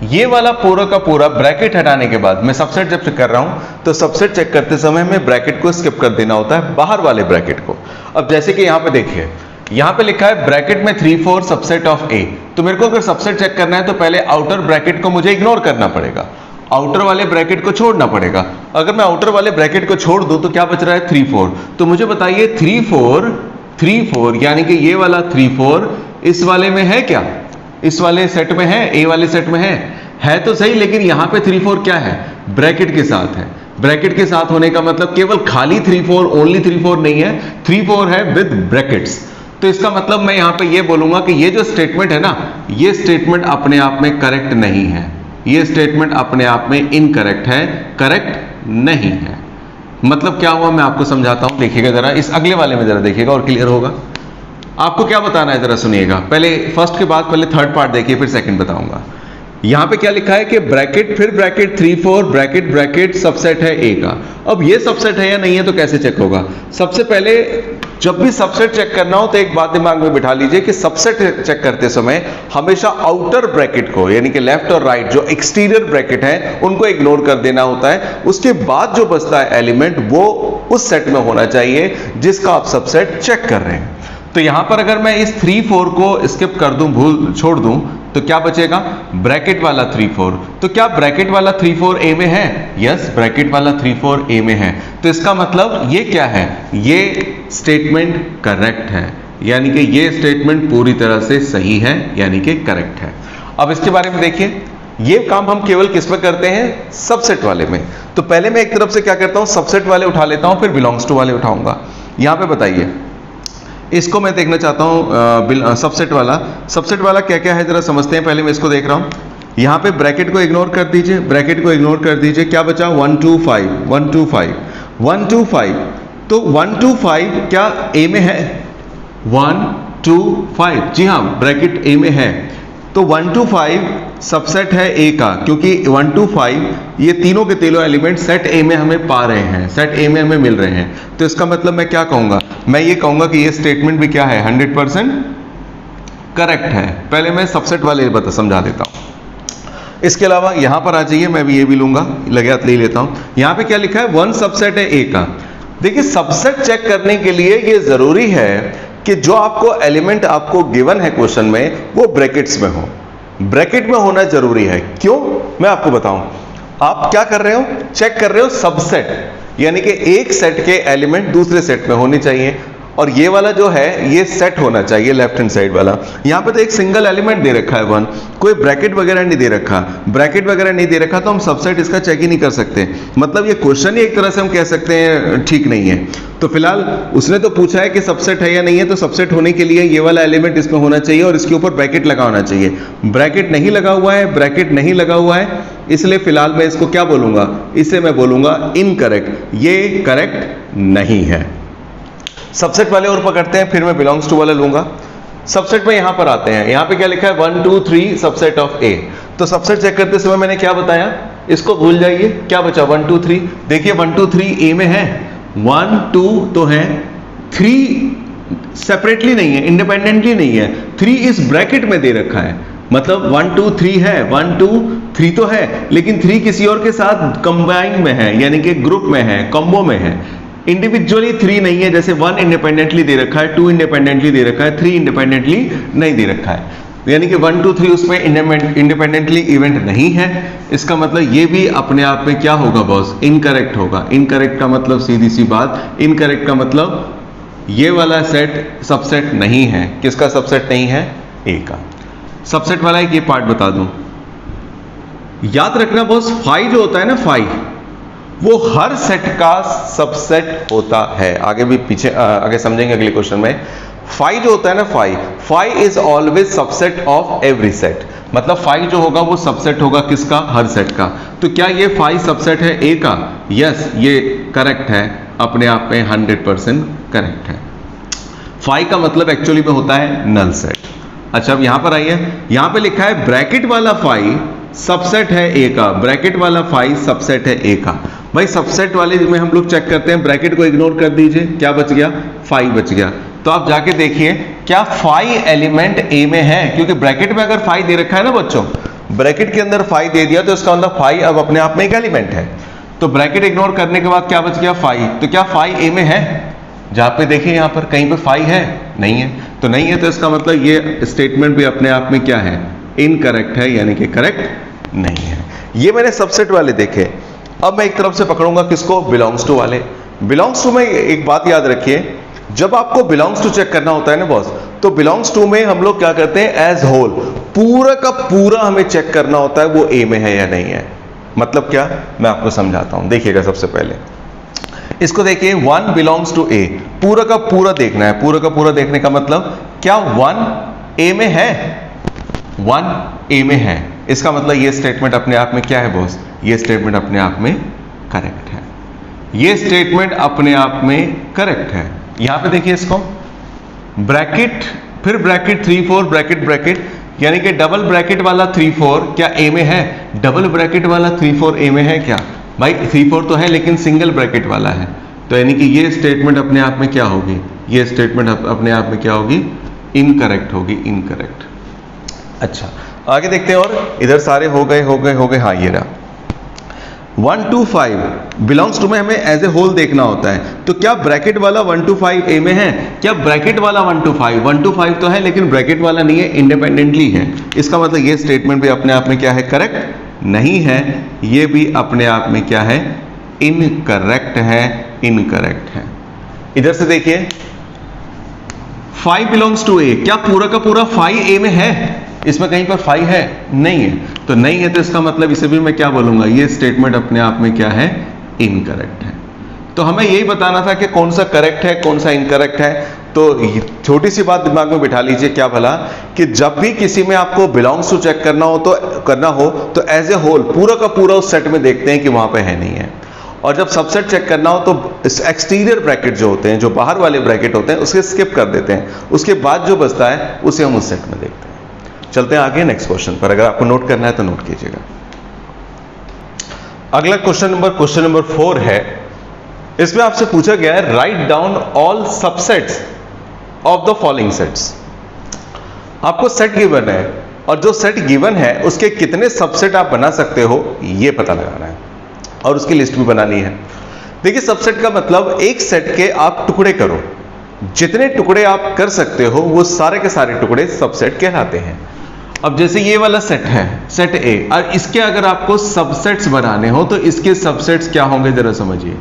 ये वाला पूरा का पूरा ब्रैकेट हटाने के बाद मैं सबसेट जब चेक कर रहा हूं तो सबसेट चेक करते समय में ब्रैकेट को स्किप कर देना होता है, बाहर वाले ब्रैकेट को। अब जैसे कि यहां पे देखिए, यहां पे लिखा है ब्रैकेट में 3 4 सबसेट ऑफ ए, तो मेरे को अगर सबसेट चेक करना है तो पहले आउटर ब्रैकेट को मुझे इग्नोर करना पड़ेगा, आउटर वाले ब्रैकेट को छोड़ना पड़ेगा। अगर मैं आउटर वाले ब्रैकेट को छोड़ दूं तो क्या बच रहा है 3 4। तो मुझे बताइए 3 4 यानी कि ये वाला 3 4 इस वाले में है क्या? इस वाले सेट में है, ए वाले सेट में है तो सही, लेकिन यहां पे 3 4 क्या है? ब्रैकेट के साथ है। ब्रैकेट के साथ होने का मतलब केवल खाली 3 4 ओनली 3 4 नहीं है, 3 4 है विद ब्रैकेट्स। तो इसका मतलब मैं यहां पे ये बोलूंगा कि ये जो स्टेटमेंट है ना, ये स्टेटमेंट अपने आप में करेक्ट नहीं है, ये स्टेटमेंट अपने आप में इनकरेक्ट है, करेक्ट नहीं है। मतलब क्या हुआ, मैं आपको समझाता हूं, देखिएगा जरा, इस अगले वाले में जरा देखिएगा और क्लियर होगा। आपको क्या बताना है जरा सुनिएगा, पहले फर्स्ट के बाद पहले थर्ड पार्ट देखिए, फिर सेकंड बताऊंगा। यहां पे क्या लिखा है कि ब्रैकेट, फिर ब्रैकेट 3 4 ब्रैकेट ब्रैकेट सबसेट है ए का। अब ये सबसेट है या नहीं है तो कैसे चेक होगा? सबसे पहले जब भी सबसेट चेक करना हो तो एक बात दिमाग में बिठा लीजिए कि सबसेट चेक करते समय हमेशा आउटर ब्रैकेट को, यानी कि लेफ्ट और राइट जो एक्सटीरियर ब्रैकेट है उनको इग्नोर कर देना होता है। उसके बाद जो बचता है एलिमेंट वो उस सेट में होना चाहिए जिसका आप सबसेट चेक कर रहे हैं। तो यहां पर अगर मैं इस 3 4 को स्किप कर दूं, भूल छोड़ दूं, तो क्या बचेगा? ब्रैकेट वाला 3 4। तो क्या ब्रैकेट वाला 3 4 ए में है? यस, ब्रैकेट वाला 3 4 ए में है। तो इसका मतलब ये क्या है? ये स्टेटमेंट करेक्ट है, यानी कि ये स्टेटमेंट पूरी तरह से सही है, यानी कि करेक्ट है। अब इसके बारे में देखिए, ये काम हम केवल किस में करते हैं? सबसेट वाले में। तो पहले मैं एक तरफ से क्या करता हूं, सबसेट वाले उठा लेता हूं, फिर बिलोंग्स टू वाले उठाऊंगा। यहां पे बताइए, इसको मैं देखना चाहता हूं सबसेट वाला क्या क्या है जरा समझते हैं। पहले मैं इसको देख रहा हूं। यहां पे ब्रैकेट को इग्नोर कर दीजिए, ब्रैकेट को इग्नोर कर दीजिए। क्या बचा? 1 2 5 1 2 5 1 2 5। तो 1 2 5 क्या ए में है? 1 2 5, जी हां, ब्रैकेट ए में है। तो 1 2 5 सबसेट है ए का, क्योंकि 1 2 5 ये तीनों के तीनों एलिमेंट सेट ए में हमें पा रहे हैं, सेट ए में हमें मिल रहे हैं। तो इसका मतलब मैं क्या कहूंगा? मैं ये कहूंगा कि ये स्टेटमेंट भी क्या है? 100% करेक्ट है। पहले मैं सबसेट वाले समझा देता हूं। इसके अलावा यहां पर आ जाइए, मैं भी ये भी लूंगा, ले लेता हूं। यहां पे क्या लिखा है? 1 सबसेट है ए का। देखिए, सबसेट चेक करने के लिए ये जरूरी है कि जो आपको एलिमेंट आपको गिवन है क्वेश्चन में वो ब्रैकेट्स में हो, ब्रैकेट में होना जरूरी है। क्यों? मैं आपको बताऊं। आप क्या कर रहे हो? चेक कर रहे हो सबसेट, यानी कि एक सेट के एलिमेंट दूसरे सेट में होने चाहिए, और ये वाला जो है ये सेट होना चाहिए, लेफ्ट हैंड साइड वाला। यहां पे तो एक सिंगल एलिमेंट दे रखा है 1, कोई ब्रैकेट वगैरह नहीं दे रखा, ब्रैकेट वगैरह नहीं दे रखा, तो हम सबसेट इसका चेक ही नहीं कर सकते। मतलब ये क्वेश्चन ही एक तरह से हम कह सकते हैं ठीक नहीं है। तो फिलहाल उसने तो पूछा है कि सबसेट है या नहीं है, तो सबसेट होने के लिए ये वाला एलिमेंट इसमें होना चाहिए और इसके ऊपर ब्रैकेट लगा होना चाहिए। ब्रैकेट नहीं लगा हुआ है, ब्रैकेट नहीं लगा हुआ है, इसलिए फिलहाल मैं इसको क्या बोलूंगा? इसे मैं बोलूंगा इनकरेक्ट, ये करेक्ट नहीं है। सबसेट वाले और पकड़ते हैं, फिर मैं बिलोंग्स टू वाला लूंगा। सबसेट में यहां पर आते हैं, यहां पे क्या लिखा है? 1 2 3 सबसेट ऑफ ए। तो सबसेट चेक करते समय मैंने क्या बताया? इसको भूल जाइए। क्या बचा? 1 2 3। देखिए 1 2 3 ए में है, 1 2 तो है, 3 सेपरेटली नहीं है, इंडिपेंडेंटली नहीं है, 3 इस ब्रैकेट में दे रखा है। मतलब 1 2 3 है, 1 2 3 तो है, लेकिन 3 किसी और के साथ कंबाइन में है, यानी कि ग्रुप में है, कॉम्बो में है। इंडिविजुअली 3 नहीं है, जैसे 1 इंडिपेंडेंटली दे रखा है, 2 इंडिपेंडेंटली दे रखा है, 3 इंडिपेंडेंटली नहीं दे रखा है, यानी कि 1 2 3 उसमें इंडिपेंडेंटली इवेंट नहीं है। इसका मतलब ये भी अपने आप में क्या होगा बॉस? इनकरेक्ट होगा। इनकरेक्ट का मतलब सीधी सी बात, इनकरेक्ट का मतलब ये वाला सेट सबसेट नहीं है। किसका सबसेट नहीं है? ए का। सबसेट वाला एक ये पार्ट बता दूं, याद रखना बॉस, फाई जो होता है ना, फाई वो हर सेट का सबसेट होता है। आगे भी पीछे आगे समझेंगे अगले क्वेश्चन में। फाई जो होता है ना, phi is always subset of every set. मतलब फाई जो होगा वो सबसेट होगा किसका? हर सेट का। तो क्या ये फाई सबसेट है ए का? यस, ये करेक्ट है, अपने आप में 100% करेक्ट है। फाई का मतलब एक्चुअली में होता है नल सेट। अच्छा, अब यहां पर आइए, यहां पे लिखा है ब्रैकेट वाला फाई सबसेट है ए का, ब्रैकेट वाला फाई सबसेट है ए का। भाई सबसेट वाले में हम लोग चेक करते हैं, ब्रैकेट को इग्नोर कर दीजिए, क्या बच गया? फाई बच गया। तो आप जाके देखिए क्या फाई एलिमेंट ए में है, क्योंकि ब्रैकेट में अगर फाई दे रखा है ना बच्चों, ब्रैकेट के अंदर फाई दे दिया तो इसका मतलब फाई अब अपने आप में एक एलिमेंट है। तो ब्रैकेट इग्नोर करने के बाद क्या बच गया? फाई। तो क्या फाई ए में है? जहां पे देखिए यहां पर कहीं पे फाई है? नहीं है। तो नहीं है, तो इसका मतलब ये स्टेटमेंट भी अपने आप में क्या है? इनकरेक्ट है, यानी कि करेक्ट नहीं है। ये मैंने सबसेट वाले देखे। अब मैं एक तरफ से पकड़ूंगा किसको? बिलोंग्स टू वाले। बिलोंग्स टू में एक बात याद रखिए, जब आपको बिलोंग्स टू चेक करना होता है ना बॉस, तो बिलोंग्स टू में हम लोग क्या करते हैं? एज होल, पूरा का पूरा हमें चेक करना होता है वो ए में है या नहीं है। मतलब क्या? मैं आपको समझाता हूं, देखिएगा। सबसे पहले इसको देखिए, 1 बिलोंग्स टू ए, पूरा का पूरा देखना है। पूरा का पूरा देखने का मतलब क्या 1 ए में है, 1 ए में है, इसका मतलब ये स्टेटमेंट अपने आप में क्या है बॉस, ये स्टेटमेंट अपने आप में करेक्ट है, ये स्टेटमेंट अपने आप में करेक्ट है। यहां पे देखिए इसको, ब्रैकेट फिर ब्रैकेट 3 4 ब्रैकेट ब्रैकेट, यानी कि डबल ब्रैकेट वाला 3 4 क्या ए में है, डबल ब्रैकेट वाला 3 4 ए में है क्या भाई, 3 4 तो है लेकिन सिंगल ब्रैकेट वाला है, तो यानी कि ये स्टेटमेंट अपने आप में क्या होगी, ये स्टेटमेंट अपने आप में क्या होगी, इनकरेक्ट होगी, इनकरेक्ट। अच्छा आगे देखते हैं, और इधर सारे हो गए। हाँ ये रहा 1 to 5 बिलोंग्स टू में हमें एज ए होल देखना होता है, तो क्या ब्रैकेट वाला 1 to 5 ए में है, क्या ब्रैकेट वाला 1 to 5 तो है लेकिन ब्रैकेट वाला नहीं है, इंडिपेंडेंटली है, इसका मतलब ये स्टेटमेंट भी अपने आप में क्या है, करेक्ट नहीं है, ये भी अपने आप में क्या है, इनकरेक्ट है, इनकरेक्ट है। इधर से देखिए 5 बिलोंग्स टू ए, क्या पूरा का पूरा 5 ए में है, इसमें कहीं पर 5 है, नहीं है, तो नहीं है तो इसका मतलब इसे भी मैं क्या बोलूंगा, ये स्टेटमेंट अपने आप में क्या है, इनकरेक्ट है। तो हमें यही बताना था कि कौन सा करेक्ट है कौन सा इनकरेक्ट है। तो छोटी सी बात दिमाग में बिठा लीजिए, क्या भला, कि जब भी किसी में आपको बिलोंग्स टू चेक करना हो तो एज ए होल पूरा का पूरा उस सेट में देखते हैं कि वहां पे है नहीं है, और जब सबसेट चेक करना हो तो एक्सटीरियर ब्रैकेट जो होते हैं, जो बाहर वाले ब्रैकेट होते हैं, उसके स्किप कर देते हैं, उसके बाद जो बचता है उसे हम उस सेट में देखते हैं। चलते हैं आगे नेक्स्ट क्वेश्चन पर, अगर आपको नोट करना है तो नोट कीजिएगा। अगला क्वेश्चन नंबर 4 है, इसमें आपसे पूछा गया है write down all subsets of the following sets. आपको सेट गिवन है और जो सेट गिवन है उसके कितने सबसेट आप बना सकते हो ये पता लगाना है, और उसकी लिस्ट भी बनानी है। देखिए सबसेट का मतलब एक सेट के आप टुकड़े करो, जितने टुकड़े आप कर सकते हो वो सारे के सारे टुकड़े सबसेट कहलाते हैं। अब जैसे ये वाला सेट है, सेट ए, और इसके अगर आपको सबसेट्स बनाने हो तो इसके सबसेट्स क्या होंगे जरा समझिए।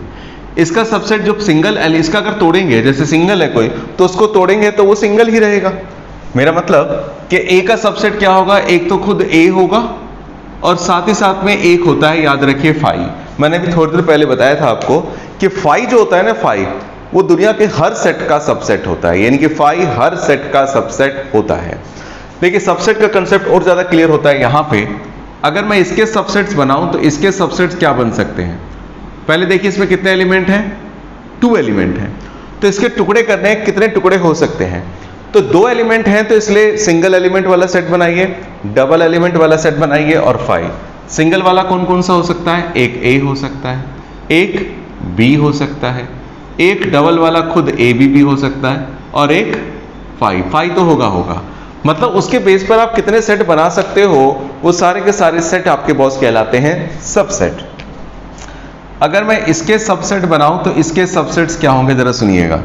इसका सबसेट जो सिंगल एल, इसका अगर तोड़ेंगे, जैसे सिंगल है कोई तो उसको तोड़ेंगे तो वो सिंगल ही रहेगा। मेरा मतलब कि ए का सबसेट क्या होगा, एक तो खुद ए होगा और साथ ही साथ में एक होता है, याद रखिए 5। मैंने भी थोड़ी देर पहले बताया था आपको कि 5 जो होता है ना, 5 वो दुनिया के हर सेट का सबसेट होता है, यानी कि 5 हर सेट का सबसेट होता है। देखिए सबसेट का कंसेप्ट और ज्यादा क्लियर होता है यहां पे। अगर मैं इसके सबसेट्स बनाऊं तो इसके सबसेट्स क्या बन सकते हैं, पहले देखिए इसमें कितने एलिमेंट हैं, 2 एलिमेंट हैं, तो इसके टुकड़े करने हैं, कितने टुकड़े हो सकते हैं, तो 2 एलिमेंट हैं, तो इसलिए सिंगल एलिमेंट वाला सेट बनाइए, डबल एलिमेंट वाला सेट बनाइए, और 5 सिंगल वाला कौन कौन सा हो सकता है, एक ए हो सकता है, एक बी हो सकता है, एक डबल वाला खुद ए बी भी हो सकता है, और एक 5 तो होगा। मतलब उसके बेस पर आप कितने सेट बना सकते हो, वो सारे के सारे सेट आपके बॉस कहलाते हैं सबसेट। अगर मैं इसके सबसेट बनाऊं तो इसके सबसेट्स क्या होंगे जरा सुनिएगा।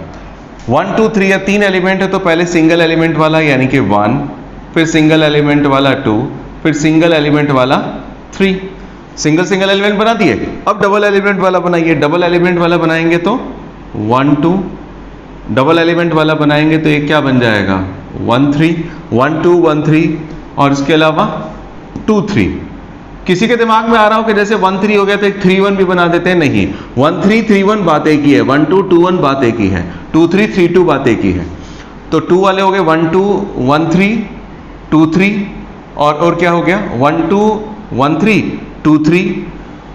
1 2 3 या 3 एलिमेंट है तो पहले सिंगल एलिमेंट वाला यानी कि 1, फिर सिंगल एलिमेंट वाला 2, फिर सिंगल एलिमेंट वाला 3। सिंगल एलिमेंट बना दिए, अब डबल एलिमेंट वाला बनाइए। डबल एलिमेंट वाला बनाएंगे तो 1 2, डबल एलिमेंट वाला बनाएंगे तो ये क्या बन जाएगा 1 3, 1 2 1 3, और इसके अलावा 2 3। किसी के दिमाग में आ रहा हो कि जैसे 1 3 हो गया तो एक 3 1 भी बना देते हैं, नहीं, 1 3 3 1 बात एक ही है, 1 2 2 1 बात एक ही है, 2 3 3 2 बात एक ही है। तो 2 वाले हो गए 1 2 1 3 2 3, और क्या हो गया 1 2 1 3 2 3,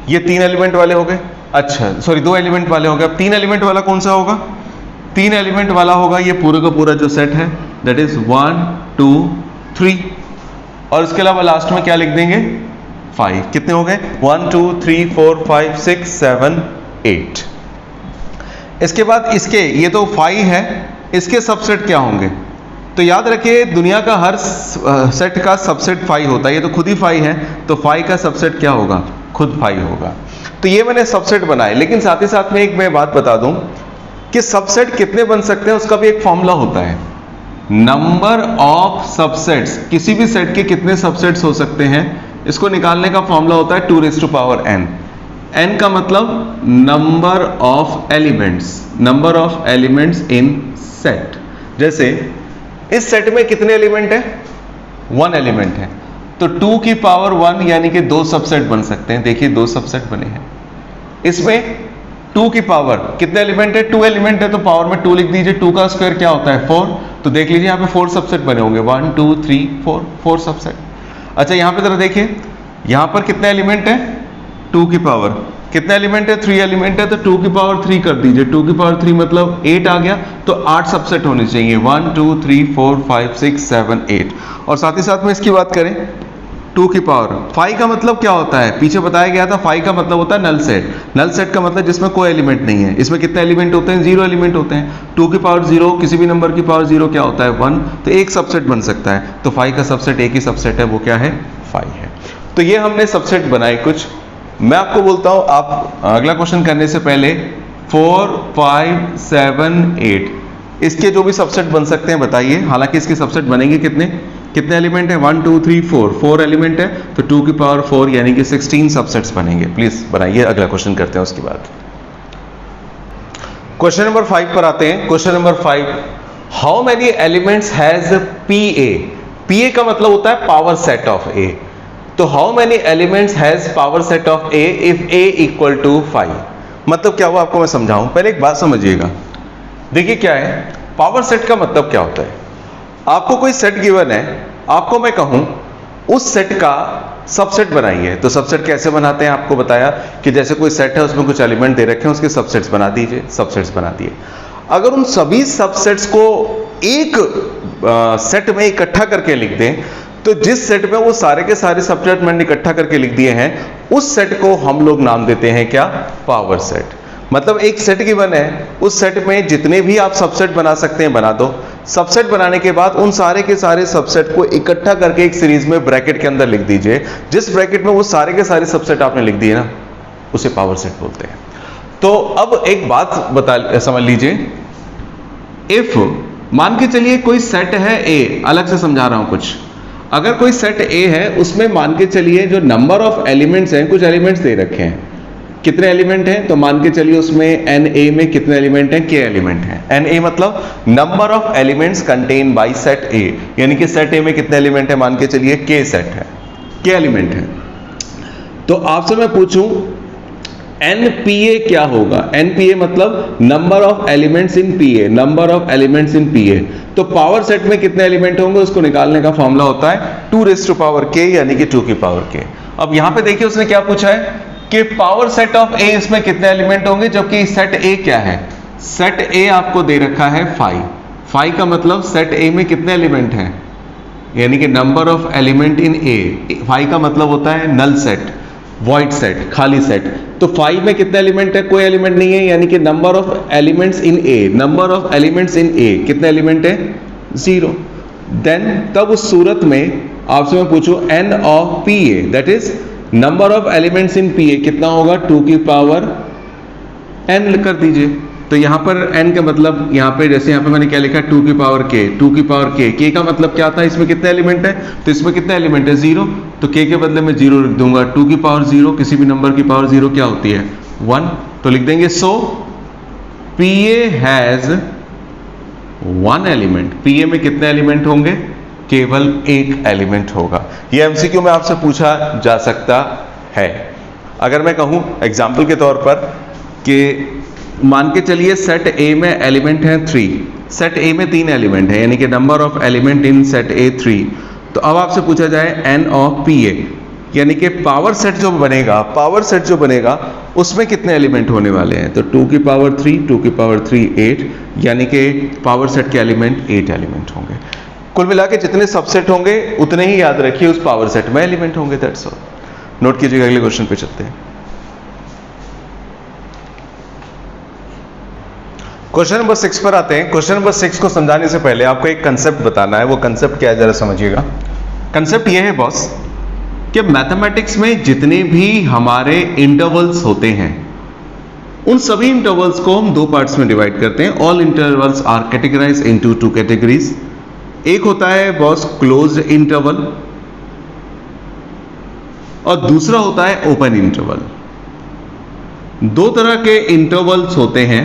ये 3 एलिमेंट वाले हो गए। अच्छा सॉरी 2 एलिमेंट वाले हो गए। अब 3 एलिमेंट वाला कौन सा होगा, 3 एलिमेंट वाला होगा ये पूरा का पूरा जो सेट है, दैट इज 1 2 3, और इसके अलावा लास्ट में क्या लिख देंगे 5। कितने हो गए 1 2 3 4 5 6 7 8। इसके बाद इसके, ये तो 5 है, इसके सबसेट क्या होंगे, तो याद रखिए दुनिया का हर सेट का सबसेट 5 होता है, ये तो खुद ही 5 है, तो 5 का सबसेट क्या होगा, खुद 5 होगा। तो ये मैंने सबसेट बनाए, लेकिन साथ ही साथ में एक मैं बात बता दूं कि सबसेट कितने बन सकते हैं उसका भी एक फॉर्मूला होता है, नंबर ऑफ सबसेट्स। किसी भी सेट के कितने सबसेट्स हो सकते हैं इसको निकालने का फॉर्मूला होता है 2n। n का मतलब number of elements in set. जैसे इस सेट में कितने एलिमेंट है, 1 एलिमेंट है, तो 2 की पावर 1 यानी कि 2 सबसेट बन सकते हैं। देखिए 2 सबसेट बने हैं। इसमें 2 की पावर, कितने एलिमेंट है, 2 एलिमेंट है तो पावर में 2 लिख दीजिए। 2 का स्क्वायर क्या होता है 4, तो देख लीजिए यहाँ पे 4 सबसेट बने होंगे, 1 2 3 4 सबसेट। अच्छा यहाँ पे जरा देखिए, यहाँ पर कितने एलिमेंट है, 2 की पावर, कितने एलिमेंट है, 3 एलिमेंट है, तो 2 की पावर 3 कर दीजिए। 2 की पावर 3 मतलब 8 आ गया, तो 8 सबसेट होने चाहिए, 1 2 3 4 5 6 7 8। और साथ ही साथ में इसकी बात करें 2 की पावर 5 का मतलब क्या होता है, पीछे बताया गया था 5 का मतलब होता है नल सेट। नल सेट का मतलब जिसमें कोई एलिमेंट नहीं है। इसमें कितने एलिमेंट होते हैं, 0 एलिमेंट होते हैं। 2 की पावर 0, किसी भी नंबर की पावर 0 क्या होता है 1, तो एक सबसेट बन सकता है। तो 5 का सबसेट एक ही सबसेट है, वो क्या है 5 है। तो ये हमने सबसेट बनाए कुछ। मैं आपको बोलता हूं, आप अगला क्वेश्चन करने से पहले 4 5 7 8 इसके जो भी सबसेट बन सकते हैं बताइए। हालांकि इसके सबसेट बनेंगे कितने, कितने एलिमेंट है, 1 2 3 4 एलिमेंट है, तो 2 की पावर 4 यानी कि 16 सबसेट्स बनेंगे। प्लीज बनाइए, अगला क्वेश्चन करते हैं उसके बाद। क्वेश्चन नंबर 5 पर आते हैं। Question number 5, how many elements has PA. PA का मतलब होता है पावर सेट ऑफ ए। तो how many elements has power set of A if A equal to 5। मतलब क्या हुआ आपको मैं समझाऊं, पहले एक बात समझिएगा। देखिए क्या है पावर सेट का मतलब क्या होता है। आपको कोई सेट गिवन है, आपको मैं कहूं उस सेट का सबसेट बनाइए, तो सबसेट कैसे बनाते हैं आपको बताया कि जैसे कोई सेट है उसमें कुछ एलिमेंट दे रखे हैं, उसके सबसेट्स बना दीजिए, सबसेट्स बना दिए। अगर उन सभी सबसेट्स को एक सेट में इकट्ठा करके लिख दें, तो जिस सेट में वो सारे के सारे सबसेट मैंने इकट्ठा करके लिख दिए हैं, उस सेट को हम लोग नाम देते हैं क्या, पावर सेट। मतलब एक सेट गिवन है, उस सेट में जितने भी आप सबसेट बना सकते हैं बना दो। सबसेट बनाने के बाद उन सारे के सारे सबसेट को इकट्ठा करके एक सीरीज में ब्रैकेट के अंदर लिख दीजिए। जिस ब्रैकेट में वो सारे के सारे सबसेट आपने लिख दिए ना, उसे पावर सेट बोलते हैं। तो अब एक बात समझ लीजिए, इफ मान के चलिए कोई सेट है ए, अलग से समझा रहा हूं कुछ। अगर कोई सेट ए है, उसमें मान के चलिए जो नंबर ऑफ एलिमेंट्स हैं, कुछ एलिमेंट्स दे रखे हैं, कितने एलिमेंट हैं, तो मान के चलिए उसमें एन ए में कितने एलिमेंट हैं, के एलिमेंट हैं। एन ए मतलब number of elements contain by set A, यानी कि सेट ए में कितने एलिमेंट है, मान के चलिए के सेट है, के एलिमेंट है। तो आपसे मैं पूछूं एनपीए क्या होगा। एनपीए मतलब number of elements in PA, number of elements in PA. तो पावर सेट में कितने एलिमेंट होंगे उसको निकालने का फॉर्मूला होता है 2 रेज़ टू पावर के, यानी कि 2 की पावर के। अब यहां पे देखिए उसने क्या पूछा है कि पावर सेट ऑफ ए, इसमें कितने एलिमेंट होंगे, जबकि सेट ए क्या है, सेट ए आपको दे रखा है 5। 5 का मतलब सेट ए में कितने एलिमेंट हैं, यानी कि नंबर ऑफ एलिमेंट इन ए। 5 का मतलब होता है नल सेट, वॉइड सेट, खाली सेट। तो 5 में कितने एलिमेंट है, कोई एलिमेंट नहीं है, यानी कि number of elements in A, number of elements in A कितने एलिमेंट है 0। देन तब उस सूरत में आपसे मैं पूछूं n of P A, that is number of elements in P A कितना होगा, 2 की पावर n कर दीजिए। तो यहां पर n का मतलब यहां पे जैसे यहां पे मैंने क्या लिखा है 2 की पावर k, 2 की पावर k का मतलब क्या था, इसमें कितने एलिमेंट है, तो इसमें कितने एलिमेंट है 0, तो k के बदले में 0 लिख दूंगा। 2 की पावर 0, किसी भी नंबर की पावर 0 क्या होती है 1, तो लिख देंगे सो pa हैज 1 एलिमेंट। pa में कितने एलिमेंट होंगे, केवल एक एलिमेंट होगा। ये एमसीक्यू में आपसे पूछा जा सकता है। अगर मैं कहूं एग्जाम्पल के तौर पर कि मान के चलिए सेट ए में एलिमेंट है 3, सेट ए में 3 एलिमेंट है, यानी कि number of element in set ए 3। तो अब आपसे पूछा जाए एन ऑफ पी ए, यानी कि पावर सेट जो बनेगा, पावर सेट जो बनेगा उसमें कितने एलिमेंट होने वाले हैं, तो 2 की पावर 3, 2 की पावर 3 8, यानी कि पावर सेट के एलिमेंट 8 एलिमेंट होंगे। कुल मिला के जितने सबसेट होंगे उतने ही याद रखिए उस पावर सेट में एलिमेंट होंगे, दैट्स ऑल। नोट कीजिएगा, अगले क्वेश्चन पे चलते हैं। क्वेश्चन नंबर 6 पर आते हैं। क्वेश्चन नंबर 6 को समझाने से पहले आपको एक कंसेप्ट बताना है। वो कंसेप्ट क्या है जरा समझिएगा। कंसेप्ट ये है बॉस कि मैथमेटिक्स में जितने भी हमारे इंटरवल्स होते हैं उन सभी इंटरवल्स को हम 2 पार्ट्स में डिवाइड करते हैं। All intervals are categorised into 2 categories. एक होता है बॉस क्लोज्ड इंटरवल और दूसरा होता है ओपन इंटरवल। 2 तरह के इंटरवल्स होते हैं,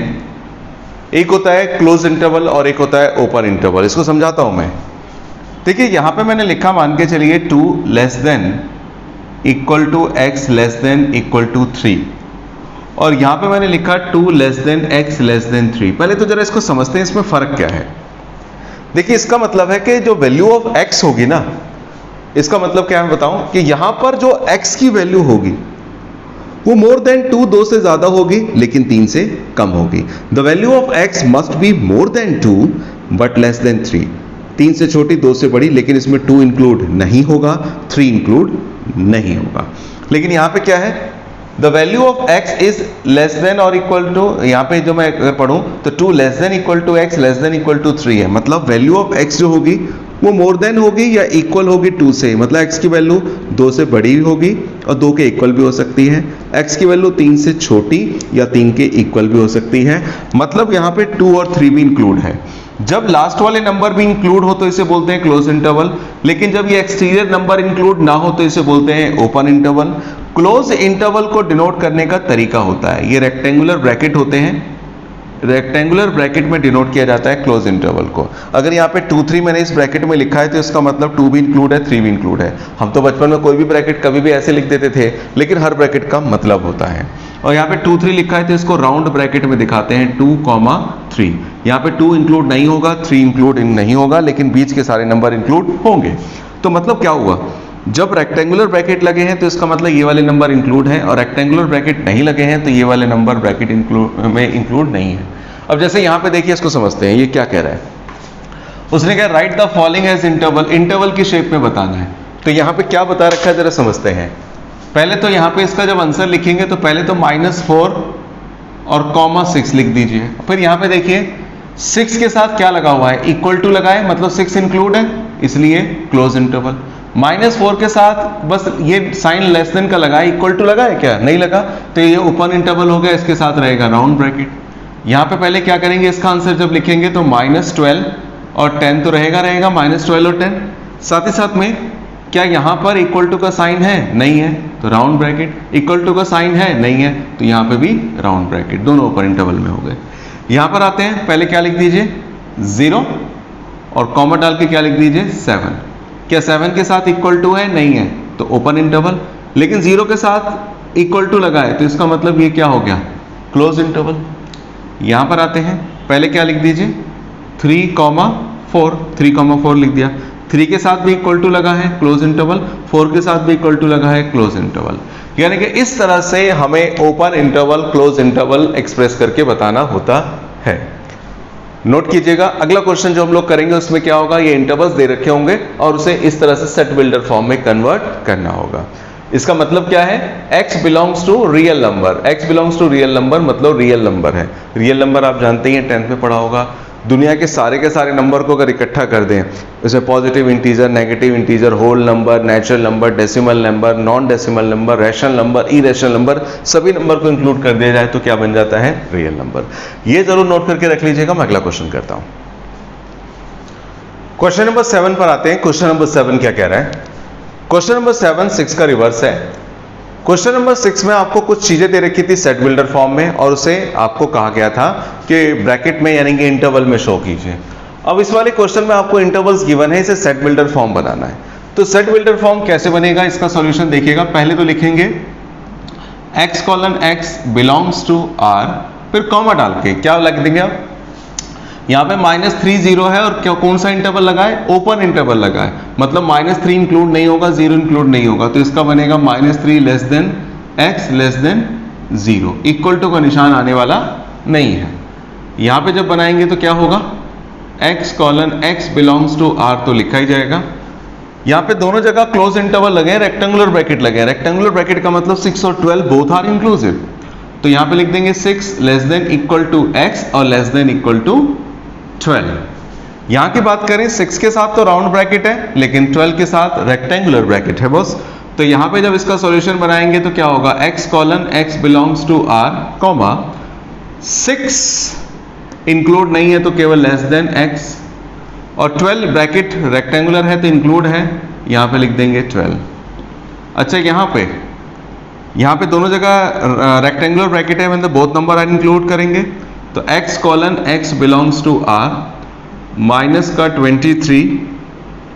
एक होता है क्लोज इंटरवल और एक होता है ओपन इंटरवल। इसको समझाता हूं मैं। देखिए यहां पे मैंने लिखा, मान के चलिए 2 less than equal to x less than equal to 3, और यहाँ पे मैंने लिखा 2 less than x less than 3। पहले तो जरा इसको समझते हैं, इसमें फर्क क्या है। देखिए इसका मतलब है कि जो वैल्यू ऑफ x होगी ना, इसका मतलब क्या है बताऊं, कि यहां पर जो x की वैल्यू होगी वो मोर देन 2 2 से ज्यादा होगी लेकिन 3 से कम होगी। The value of x must be more than 2 but less than 3। 3 से छोटी 2 से बड़ी, लेकिन इसमें 2 इंक्लूड नहीं होगा, 3 इंक्लूड नहीं होगा। लेकिन यहां पे क्या है, the value of x is less than और इक्वल टू, यहाँ पे जो मैं अगर पढ़ूं तो 2 less than equal to x less than equal to 3 है। मतलब वैल्यू ऑफ x जो होगी वो मोर देन होगी या इक्वल होगी 2 से। मतलब x की वैल्यू 2 से बड़ी होगी और 2 के इक्वल भी हो सकती है। x की वैल्यू 3 से छोटी या 3 के इक्वल भी हो सकती है। मतलब यहाँ पे 2 और 3 भी इंक्लूड है। जब लास्ट वाले नंबर भी इंक्लूड हो तो इसे बोलते हैं क्लोज इंटरवल, लेकिन जब ये एक्सटीरियर नंबर इंक्लूड ना हो तो इसे बोलते हैं ओपन इंटरवल। क्लोज इंटरवल को डिनोट करने का तरीका होता है, ये रेक्टेंगुलर ब्रैकेट होते हैं, रेक्टेंगुलर ब्रैकेट में डिनोट किया जाता है क्लोज इंटरवल को। अगर यहाँ पे 2 3 मैंने इस ब्रैकेट में लिखा है तो इसका मतलब 2 भी इंक्लूड है, 3 भी इंक्लूड है। हम तो बचपन में कोई भी ब्रैकेट कभी भी ऐसे लिख देते थे, लेकिन हर ब्रैकेट का मतलब होता है। और यहाँ पे 2 3 लिखा है तो इसको राउंड ब्रैकेट में दिखाते हैं 2 3। यहाँ पे 2 इंक्लूड नहीं होगा, 3 इंक्लूड नहीं होगा, लेकिन बीच के सारे नंबर इंक्लूड होंगे। तो मतलब क्या हुआ, जब रेक्टेंगुलर ब्रैकेट लगे हैं तो इसका मतलब ये वाले नंबर इंक्लूड है, और रेक्टेंगुलर ब्रैकेट नहीं लगे हैं तो ये वाले नंबर ब्रैकेट में इंक्लूड नहीं है। अब जैसे यहाँ पे देखिए, इसको समझते हैं ये क्या कह रहा है। उसने कहा write the following as interval, interval की शेप में बताना है। तो यहाँ पे क्या बता रखा है जरा समझते हैं। पहले तो यहाँ पे इसका जब आंसर लिखेंगे तो पहले तो -4 और (6) लिख दीजिए। फिर यहाँ पे देखिए 6 के साथ क्या लगा हुआ है, इक्वल टू लगा है, मतलब 6 इंक्लूड है, इसलिए क्लोज इंटरवल। -4 के साथ बस ये साइन लेस देन का लगा है, इक्वल टू लगा है क्या, नहीं लगा, तो ये ओपन इंटरवल हो गया, इसके साथ रहेगा राउंड ब्रैकेट। यहाँ पे पहले क्या करेंगे, इसका आंसर जब लिखेंगे तो -12 और 10 तो रहेगा -12 और 10। साथ ही साथ में क्या यहाँ पर इक्वल टू का साइन है, नहीं है, तो राउंड ब्रैकेट। इक्वल टू का साइन है, नहीं है, तो यहाँ पे भी राउंड ब्रैकेट, दोनों ओपन इंटरवल में हो गए। यहाँ पर आते हैं, पहले क्या लिख दीजिए 0 और कॉमा डाल के क्या लिख दीजिए 7। क्या 7 के साथ इक्वल टू है, नहीं है, तो ओपन इंटरवल। लेकिन 0 के साथ इक्वल टू लगा है तो इसका मतलब ये क्या हो गया, क्लोज इंटरवल। यहाँ पर आते हैं, पहले क्या लिख दीजिए 3,4, 3,4 लिख दिया। 3 के साथ भी इक्वल टू लगा है, क्लोज इंटरवल। 4 के साथ भी इक्वल टू लगा है, क्लोज इंटरवल। यानी कि इस तरह से हमें open interval, close interval express करके बताना होता है। नोट कीजिएगा, अगला क्वेश्चन जो हम लोग करेंगे उसमें क्या होगा, ये इंटरवल्स दे रखे होंगे और उसे इस तरह से सेट बिल्डर फॉर्म में कन्वर्ट करना होगा। इसका मतलब क्या है, x belongs to real number. x belongs to real number मतलब रियल नंबर है। रियल नंबर आप जानते ही हैं, 10th में पढ़ा होगा। दुनिया के सारे नंबर को अगर इकट्ठा कर दें, इसमें positive integer, negative integer, whole number, natural number, decimal number, non decimal number, rational number, irrational number, सभी नंबर को इंक्लूड कर दिया जाए तो क्या बन जाता है, रियल नंबर। ये जरूर नोट करके रख लीजिएगा। मैं अगला क्वेश्चन करता हूं। क्वेश्चन नंबर 7 पर आते हैं। क्वेश्चन नंबर 7 क्या कह रहा है, क्वेश्चन नंबर 7 6 का रिवर्स है। क्वेश्चन नंबर 6 में आपको कुछ चीजें दे रखी थी सेट बिल्डर फॉर्म में, और उसे आपको कहा गया था कि ब्रैकेट में यानी कि इंटरवल में शो कीजिए। अब इस वाले क्वेश्चन में आपको इंटरवल्स गिवन है, इसे सेट बिल्डर फॉर्म बनाना है। तो सेट बिल्डर फॉर्म कैसे बनेगा, इसका सॉल्यूशन देखिएगा। पहले तो लिखेंगे x:x बिलोंग्स टू r, फिर कॉमा डाल के क्या लग देंगे आप, यहाँ पे -3 0 है और क्या कौन सा इंटरवल लगा है, ओपन इंटरवल लगा है, मतलब -3 इंक्लूड नहीं होगा, 0 इंक्लूड नहीं होगा, तो इसका बनेगा -3 less than x less than 0, equal to का निशान आने वाला नहीं है। यहाँ पे जब बनाएंगे तो क्या होगा, x:x बिलोंग्स टू r तो लिखा ही जाएगा। यहाँ पे दोनों जगह क्लोज इंटरवल लगे हैं, रेक्टेंगुलर ब्रैकेट लगे हैं। रेक्टेंगुलर ब्रैकेट का मतलब 6 और 12 बोथ आर इंक्लूसिव, तो यहाँ पे लिख देंगे 6 less than equal to x और लेस देन इक्वल टू 12। यहां की बात करें 6 के साथ तो राउंड ब्रैकेट है, लेकिन 12 के साथ रेक्टेंगुलर ब्रैकेट है बॉस। तो यहां पे जब इसका सॉल्यूशन बनाएंगे तो क्या होगा, x:x belongs to r, comma 6 include नहीं है तो केवल लेस देन x, और 12 ब्रैकेट रेक्टेंगुलर है तो इंक्लूड है, यहां पे लिख देंगे 12। अच्छा यहाँ पे दोनों जगह रेक्टेंगुलर ब्रैकेट है, मतलब बोथ नंबर आर इंक्लूड करेंगे। तो x:x belongs to r, minus का 23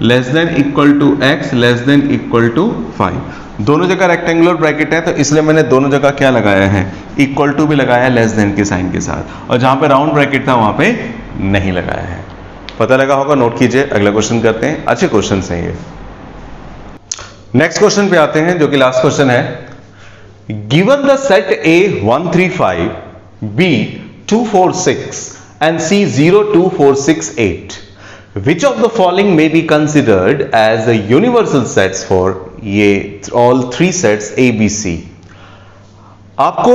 less than equal to x less than equal to 5। दोनों जगह रेक्टेंगुलर ब्रैकेट है तो इसलिए मैंने दोनों जगह क्या लगाया है, इक्वल टू भी लगाया है लेस देन के साइन के साथ, और जहां पे राउंड ब्रैकेट था वहां पे नहीं लगाया है। पता लगा होगा, नोट कीजिए। अगला क्वेश्चन करते हैं, अच्छे क्वेश्चन हैं ये। नेक्स्ट क्वेश्चन पे आते हैं जो कि लास्ट क्वेश्चन है। Given the set A 1 3 5, B 2 4 6 and C 0 2 4 6 8, which of the following may be considered as the universal sets for ये all three sets A B C। आपको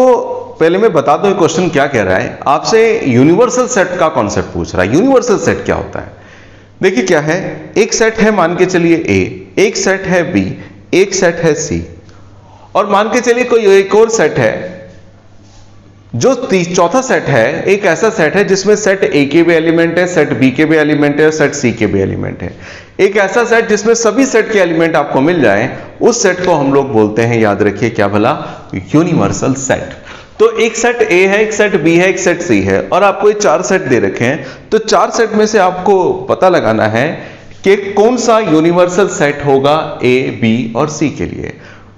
पहले मैं बता दूं क्वेश्चन क्या कह रहा है, आपसे यूनिवर्सल सेट का कॉन्सेप्ट पूछ रहा है। यूनिवर्सल सेट क्या होता है? देखिए क्या है, एक सेट है मान के चलिए A, एक सेट है B, एक सेट है C, और मान के चलिए कोई एक और सेट है जो चौथा सेट है, एक ऐसा सेट है जिसमें सेट A के भी एलिमेंट है, सेट B के भी एलिमेंट है और सेट C के भी एलिमेंट है। एक ऐसा सेट जिसमें सभी सेट के एलिमेंट आपको मिल जाए, उस सेट को हम लोग बोलते हैं, याद रखिए क्या भला, यूनिवर्सल सेट। तो एक सेट A है, एक सेट B है, एक सेट C है, और आपको ये चार सेट दे रखे हैं। तो चार सेट में से आपको पता लगाना है कि कौन सा यूनिवर्सल सेट होगा A, B और C के लिए।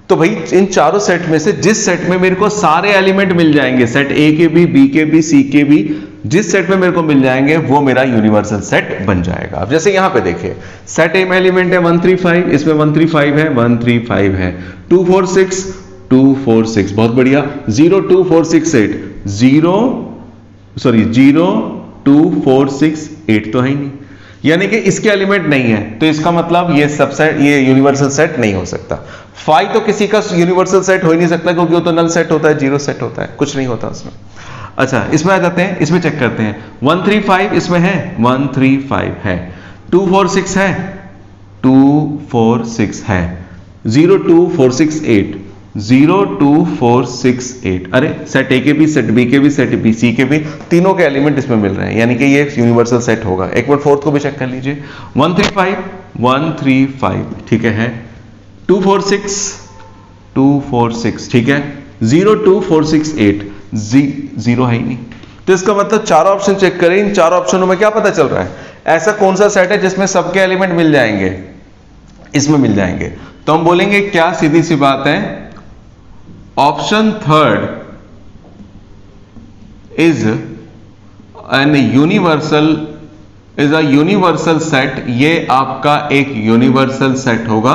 तो भाई इन चारों सेट में से जिस सेट में मेरे को सारे एलिमेंट मिल जाएंगे, सेट A के भी, B के भी, C के भी, जिस सेट में मेरे को मिल जाएंगे वो मेरा यूनिवर्सल सेट बन जाएगा। अब जैसे यहां पे देखिए, सेट A में एलिमेंट है 1 3 5, इसमें 1 3 5 है, 1 3 5 है, 2 4 6 2 4 6, बहुत बढ़िया, 0 2 4 6 8, 0 2 4 6 8 तो है ही नहीं, यानी कि इसके एलिमेंट नहीं है, तो इसका मतलब ये सबसेट, ये यूनिवर्सल सेट नहीं हो सकता। 5 तो किसी का यूनिवर्सल सेट हो ही नहीं सकता क्योंकि वो तो नल सेट होता है, जीरो सेट होता है, कुछ नहीं होता उसमें। अच्छा, इसमें आ जाते हैं, इसमें चेक करते हैं। 1 3 5 इसमें है, 1 3 5 है, 2 4 6 है, 2 4 6 है, 0 2 4 6 8, 0 2 4 6 8। अरे सेट A के भी, सेट B के भी, सेट B C के भी, तीनों के एलिमेंट इसमें मिल रहे हैं, यानी कि ये यूनिवर्सल सेट होगा। एक बार फोर्थ को भी चेक कर लीजिए, 1 3 5 1 3 5, ठीक है, 2 4 6 2 4 6, ठीक है, 0 2 4 6 8, 0 है ही नहीं। तो इसका मतलब चारों ऑप्शन चेक करें, इन चारों ऑप्शनों में क्या पता चल रहा है, ऐसा कौन सा सेट है जिसमें सबके एलिमेंट मिल जाएंगे, इसमें मिल जाएंगे। तो हम बोलेंगे क्या, सीधी सी बात है, option third is an universal, is a universal set. ये आपका एक यूनिवर्सल सेट होगा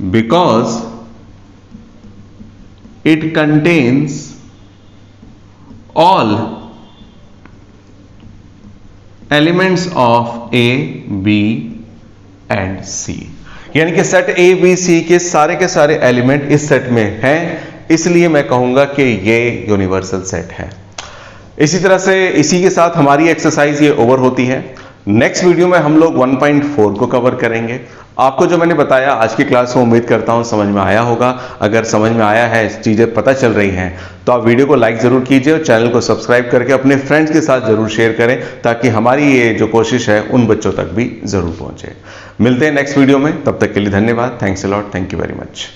because it contains all elements of A, B and C। यानी कि सेट A, B, C के सारे एलिमेंट इस सेट में हैं, इसलिए मैं कहूंगा कि ये यूनिवर्सल सेट है। इसी तरह से इसी के साथ हमारी एक्सरसाइज ये ओवर होती है। नेक्स्ट वीडियो में हम लोग 1.4 को कवर करेंगे। आपको जो मैंने बताया आज की क्लास में, उम्मीद करता हूं समझ में आया होगा। अगर समझ में आया है, चीजें पता चल रही हैं, तो आप वीडियो को लाइक जरूर कीजिए और चैनल को सब्सक्राइब करके अपने फ्रेंड्स के साथ जरूर शेयर करें, ताकि हमारी ये जो कोशिश है उन बच्चों तक भी जरूर पहुंचे। मिलते हैं नेक्स्ट वीडियो में, तब तक के लिए धन्यवाद। Thanks a lot, thank you very much.